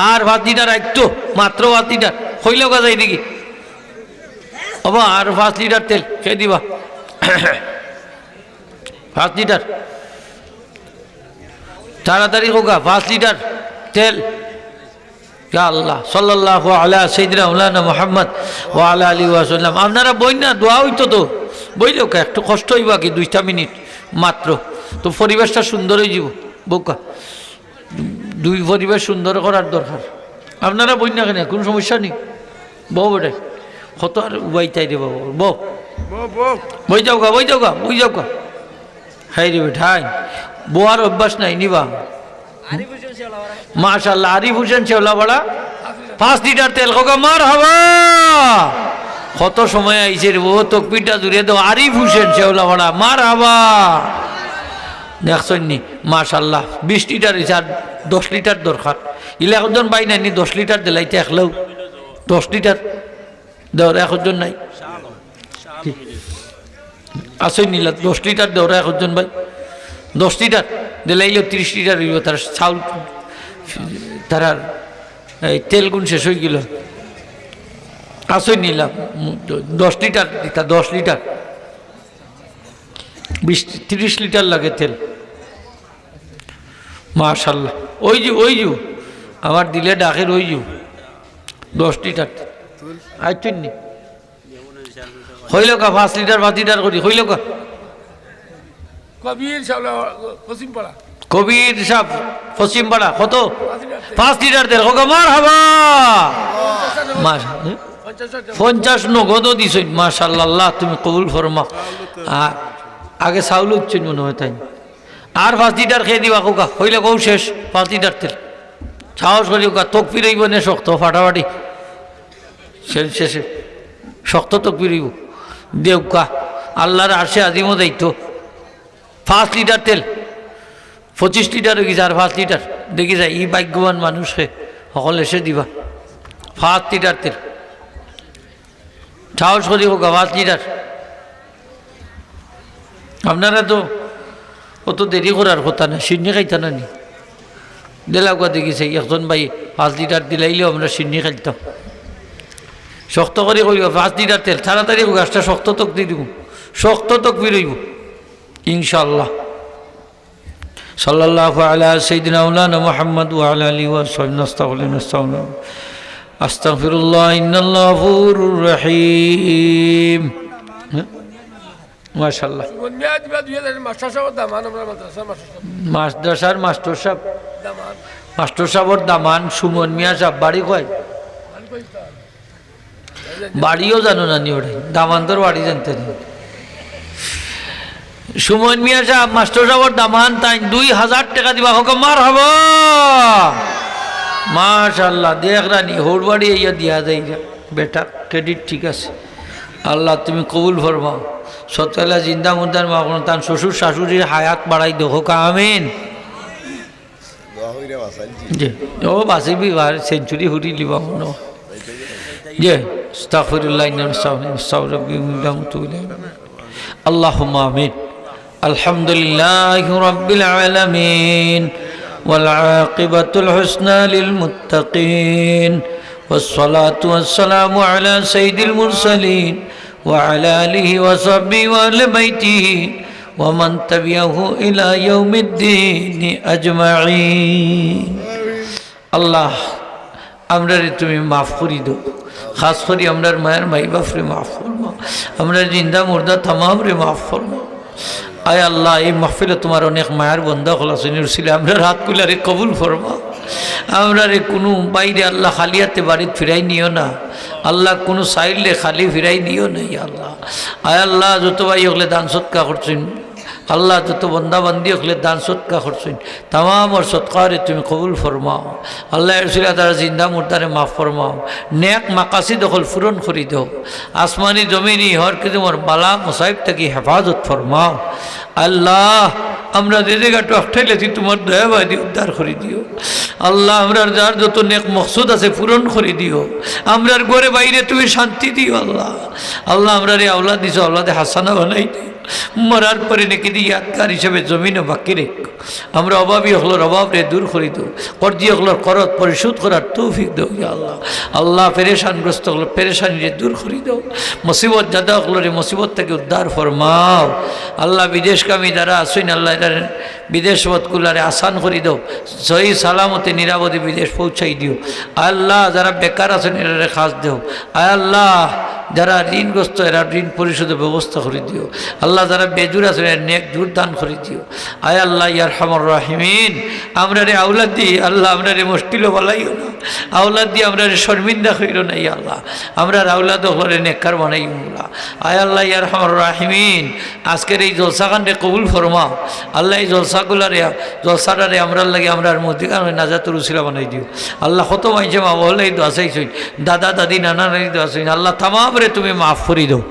আর 5 লিটার আসতো মাত্র 5 লিটার হইলেও যাই দেখি বাবা আর 5 লিটার তেল খেয়ে দিবা 5 লিটার তাড়াতাড়ি হোগা 5 লিটার তেল ইয়া আল্লাহ সাল্লাল্লাহু আলা সাইয়্যিদিনা মাওলানা মুহাম্মদ ওয়া আলা আলিহি ওয়া সাল্লাম আপনারা বই না দোয়া হইতো তো বইলেও একটু কষ্ট হইবা কি 2টা মিনিট মাত্র তো পরিবেশটা সুন্দর হয়ে যাব বোকা দুই পরিবেশ সুন্দর করার দরকার আপনারা বই না কেন কোন সমস্যা নেই বউ বেটে কত আর উবাইতাই রে বাবু বই যাও গা হাই রে বেঠাই বোয়ার অভ্যাস নাই নিবা মাশাআল্লাহ আরিফ হোসেন শেওলাপাড়া 5 লিটার তেল হোগা মার হাবা কত সময় আইছে রে ও তকবিরটা জুড়ে দাও আরিফ হোসেন শেওলাপাড়া মার হাবা দেখছেন নি মাশাআল্লাহ 20 লিটার হয়েছে আর 10 লিটার দরকার ইলে একজন বাই নাই 10 লিটার দিলাইতে একলাও 10 লিটার দেওয়ার একজন নাই আসেন নিলা 10 লিটার দেওয়ার একজন ভাই 10 লিটার দিলাইলে 30 লিটার হইব তার চাউল তার এই তেল গুণ শেষ হয়ে গেল আসেন নিলাম 10 লিটার 10 লিটার 20-30 লিটার লাগে তেল মাশাআল্লাহ ওই যে আমার দিলে ডাকের ওই যে 10 লিটার আইতেন নি হইল কা 5 লিটার 5 লিটার করি হইল কা কবির সাহেব পশ্চিম পাড়া কত 5 লিটার তেল হোক মার হাবা 50 নগদ দিছেন মাশাআল্লাহ তুমি কবুল ফরমা আগে চাউল উঠছেন মনে হয় তাই আর 5 লিটার খেয়ে দিবা কোকা হইলে কৌ শেষ 5 লিটার তেল সাহস করি ওকা তক ফিরাইব নে শক্ত ফাটাফাটি শেষে শক্ত তক ফিরাইব দেউকা আল্লাহর আরশে আজিমও দায়িত্ব 5 লিটার তেল 25 লিটার হয়ে গেছে আর 5 লিটার দেখি যায় এই ভাগ্যবান মানুষকে সকল এসে দিবা 5 লিটার তেল সাহস করি হোক 5 লিটার আপনারা তো অত দেরি করার কথা না সিন্নি খাইতা না নি দেলাগুয়া দেখিছে একজন ভাই 5 লিটার দিলাইলেও আমরা সিন্নি খাইতাম শক্ত করে করিব 5 লিটার তেল তাড়াতাড়ি গাছটা শক্ত তক দিয়ে দিব শক্ত তক বেরোইব ইনশাআল্লাহ সাল্লাল্লাহু আলা সাইয়্যিদিনা মাওলানা মুহাম্মদ ওয়া আলা আলিহি ওয়া সাহবিহি আস্তাগফিরুল্লাহ ইন্নাল্লাহু গফুরুর রহিম মাশাআল্লাহ মাস্টার সাহেবর দামান সুমন মিয়া সাহেব বাড়ি কয় বাড়িও জানো না নি ওটা দামান্তর বাড়ি জানতে সুমন মিয়া সাহেব মাস্টার সাহেবর দামান তাই 2000 টাকা দিবা হোক মার হবা মাশাআল্লাহ দেখ রানি হোর বাড়ি ইয়া দিয়া যাই বেটা ক্রেডিট ঠিক আছে আল্লাহ তুমি কবুল ফরমাও সতলা জিন্দা মুদার মা কোন তার শ্বশুর শাশুড়ির হায়াত বাড়াই দেখো আমিন জি ও বাসিবি সেঞ্চুরি হুরি লিবা মনো জি আস্তাগফিরুল্লাহ আল্লাহুম্মা আমিন আলহামদুলিল্লাহি রাব্বিল আলামিন ওয়াল আকিবাতুল হুসনা লিল মুত্তাকিন والصلاة والسلام على سيد المرسلين وعلى آله وصحبه وآل بيته ومن تبعه إلى يوم الدين أجمعين الله আমরারে তুমি মাফ করি দাও খাস করি আমরার মায়ের মাই বাপরে মাফ ফরমা আমরা জিন্দা মুর্দা তামাম রে মাফ ফরমা আয় আল্লাহ এই মাহফিলে তোমার অনেক মায়ের বন্ধা খোলা শুনেছিল আমরা রাত কুলারে কবুল ফরমা আমরা রে কোনো বাইরে আল্লাহ খালিয়াতে বাড়ি ফিরাই নিও না আল্লাহ কোনো সাইলে খালি ফিরাই নিও না আল্লাহ আয় আল্লাহ যত ভাই হলে দান সৎকা করছেন আল্লাহ যত বন্দা বান্দি হলে দান সৎকা করছেন তাম ওর সৎকারে তুমি কবুল ফরমাও আল্লাহ রসুল তারা জিন্দা মুর্দারে মাফ ফরমাও নেক মাকাসি দখল পূরণ করি দাও আসমানি জমিনি হর কিছু মোর বালা মুসাইব থেকে হেফাজত ফরমাও আল্লাহ আমরা যে জায়গাটা অঠাইলেছি তোমার দয়াবাদী উদ্ধার করে দিও আল্লাহ আমরার যার যত নেক মকসুদ আছে পূরণ করে দিও আমরার ঘরে বাইরে তুমি শান্তি দিও আল্লাহ আল্লাহ আমরা রে আওলাদ দিছো আওলাদে হাসানা বানাই দিও মরার পরে নাকি দিয়ে ইয়াদগার হিসেবে জমিনে বাকি রেখ আমরা অভাবী হলোর অভাব রে দূর করে দেও কর্জি হলোর করত পরিশোধ করার তৌফিক দেও ইয়া আল্লাহ আল্লাহ পেরেশানগ্রস্ত হলো পেরেশানি রে দূর করে দেও মুসিবত যাদা হলো রে মুসিবত থেকে উদ্ধার ফরমাও আল্লাহ বিদেশকামী যারা আসেন আল্লাহ এরা বিদেশবতগুলারে আসান করে দাও সহি সালামতে নিরাপদে বিদেশ পৌঁছাই দিও আল্লাহ যারা বেকার আছেন এরা খাস দেও আয় আল্লাহ যারা ঋণগ্রস্ত এরা ঋণ পরিশোধের ব্যবস্থা করে দিও আল্লাহ যারা বেজুর আছে এরা নেক জোর দান করে দিও আয় আল্লাহ ইয়ারহামুর রাহিমিন আমরা রে আওলাদ দিই আল্লাহ আমরা রে মুশকিলও বালাইও না আওলাদ দিয়ে আমরা রে শর্মিন্দা হইল না ইয়া আল্লাহ আমরা আওলাদ হলে নেককার বানাই আল্লাহ আয় আল্লাহ ইয়ারহামুর রাহিমিন আজকের এই জলসাখানরে কবুল ফরমাও আল্লাহ এই জলসাটারে আমরার লাগে আমরার মধ্যে নাজাতুর উসিলা বানাই দিও আল্লাহ কত মাইছে মা বলে এই দোয়াশাইছই দাদা দাদি নানা নানি দোয়াশাইন আল্লাহ তামাম রে তুমি মাফ করি দাও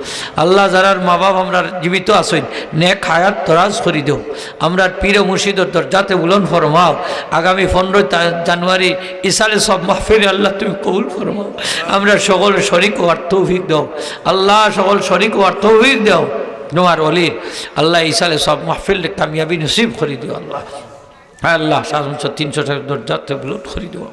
আল্লাহ যারার মা বাপ আমরা জীবিত আসইন নেক হায়াত দরাজ করি দাও আমরা পীর মুর্শিদর দরজাতে বুলন ফরমাও আগামী 15 জানুয়ারি ইসালে সব মাহফিলে আল্লাহ তুমি কবুল ফরমাও আমরা সকল শরীক হওয়ার তৌফিক দাও আল্লাহ সকল শরীক হওয়ার তৌফিক দাও তোমার অলির আল্লাহ ইসালে সব মাহফিল কামিয়াবি নসিব করে দিও আল্লাহ আল্লাহ 300 টাকা দরজাতে বুলন করে দিও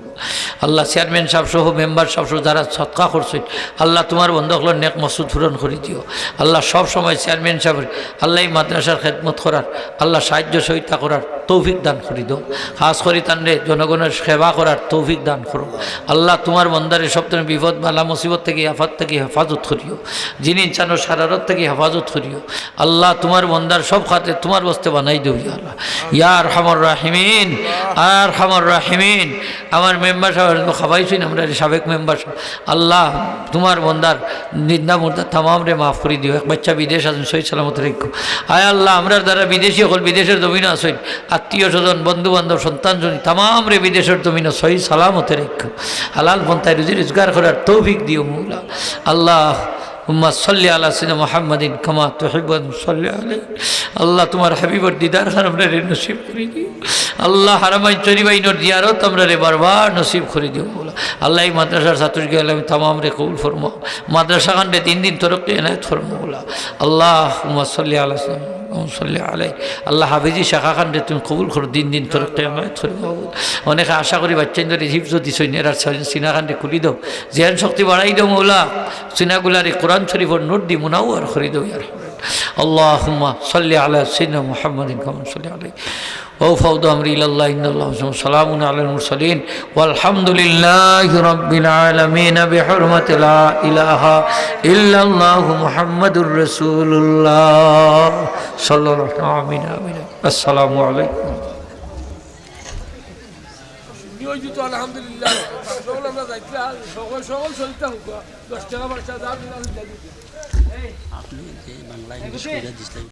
আল্লাহ চেয়ারম্যান সাহেব সহ মেম্বার সাহেব সহ যারা সৎকা করছেন আল্লাহ তোমার বন্ধকগুলোর নেক মসুদ পূরণ করে দিও আল্লাহ সব সময় চেয়ারম্যান সাহেবের আল্লাহ এই মাদ্রাসার খেদমত করার আল্লাহ সাহায্য সহায়তা করার তৌফিক দান করে দাও খাস করি তানরে জনগণের সেবা করার তৌফিক দান করো আল্লাহ তোমার বন্দারে সপ্তাহে বিপদ বালা মুসিবত থেকে আফাত থেকে হেফাজত করিও যিনি চানো সারারত থেকে হেফাজত করিও আল্লাহ তোমার বন্দার সব খাতে তোমার বস্তে বানাই দেও ইয়া আল্লাহ ইয়া আরহামুর রাহিমিন আরহামুর রাহিমিন আমার মেম্বার সাহেব খাবাইছেন আমরা সাবেক মেম্বার আল্লাহ তোমার বন্দার নিন্দা মুর্দা তামাম রে মাফ করে দিও এক বাচ্চা বিদেশ আছেন সহি সালামত রেখো আয় আল্লাহ আমরা যারা বিদেশি হল বিদেশের জমিনে আসেন আত্মীয় স্বজন বন্ধু বান্ধব সন্তান জনী তামাম রে বিদেশের জমিনে সহি সালামতে রেখো হালাল পন্থায় রুজি রোজগার করার তৌফিক দিও মৌলা আল্লাহ উম্মা সাল্লি আলা সিনা মুহাম্মাদিন কামা তুহিব্বুন সাল্লি আলাইহি আল্লাহ তোমার হাবিবর দিদার আমরা রে নসিব করে দিও আল্লাহ হারামাই চরিবাইনর জিয়ারত আমরা রে বারবার নসিব করে দিও মৌলা আল্লাহ এই মাদ্রাসার ছাত্রকে আল্লাহ তামাম রে কবুল ফরমাও মাদ্রাসা খানরে 3 দিন তরক্কি এনায়েত ফরমাও মৌলা আল্লাহ উম্মা সাল্লি আলা সিনা সাল্লি আলাই আল্লাহ হাফিজি শাখা খান রে তুমি কবুল করো 3 দিন তরক্কি এনায়েত ফরমাও অনেকে আশা করি বাচ্চাদের হিফজ দিছইন এরা সিনা খানরে খুলি দাও জেহান শক্তি বাড়াই দাও মৌলা সিনাগুলারে কোরআন শরীফের নোট দি মুনাওয়ার করে দাও ইয়া اللهم صل على سيدنا محمد كما صلى عليه وفوض أمري إلى الله إن الله سلام على المرسلين والحمد لله رب العالمين بحرمة لا إله إلا الله محمد رسول الله صلى الله عليه وسلم السلام عليكم আলহামদুলিল্লাহ সকল আমরা যাইতে সকল চলতে হোক 10 টাকা 5 টাকা আপনি যে বাংলা ইংলিশ করে দিছিলেন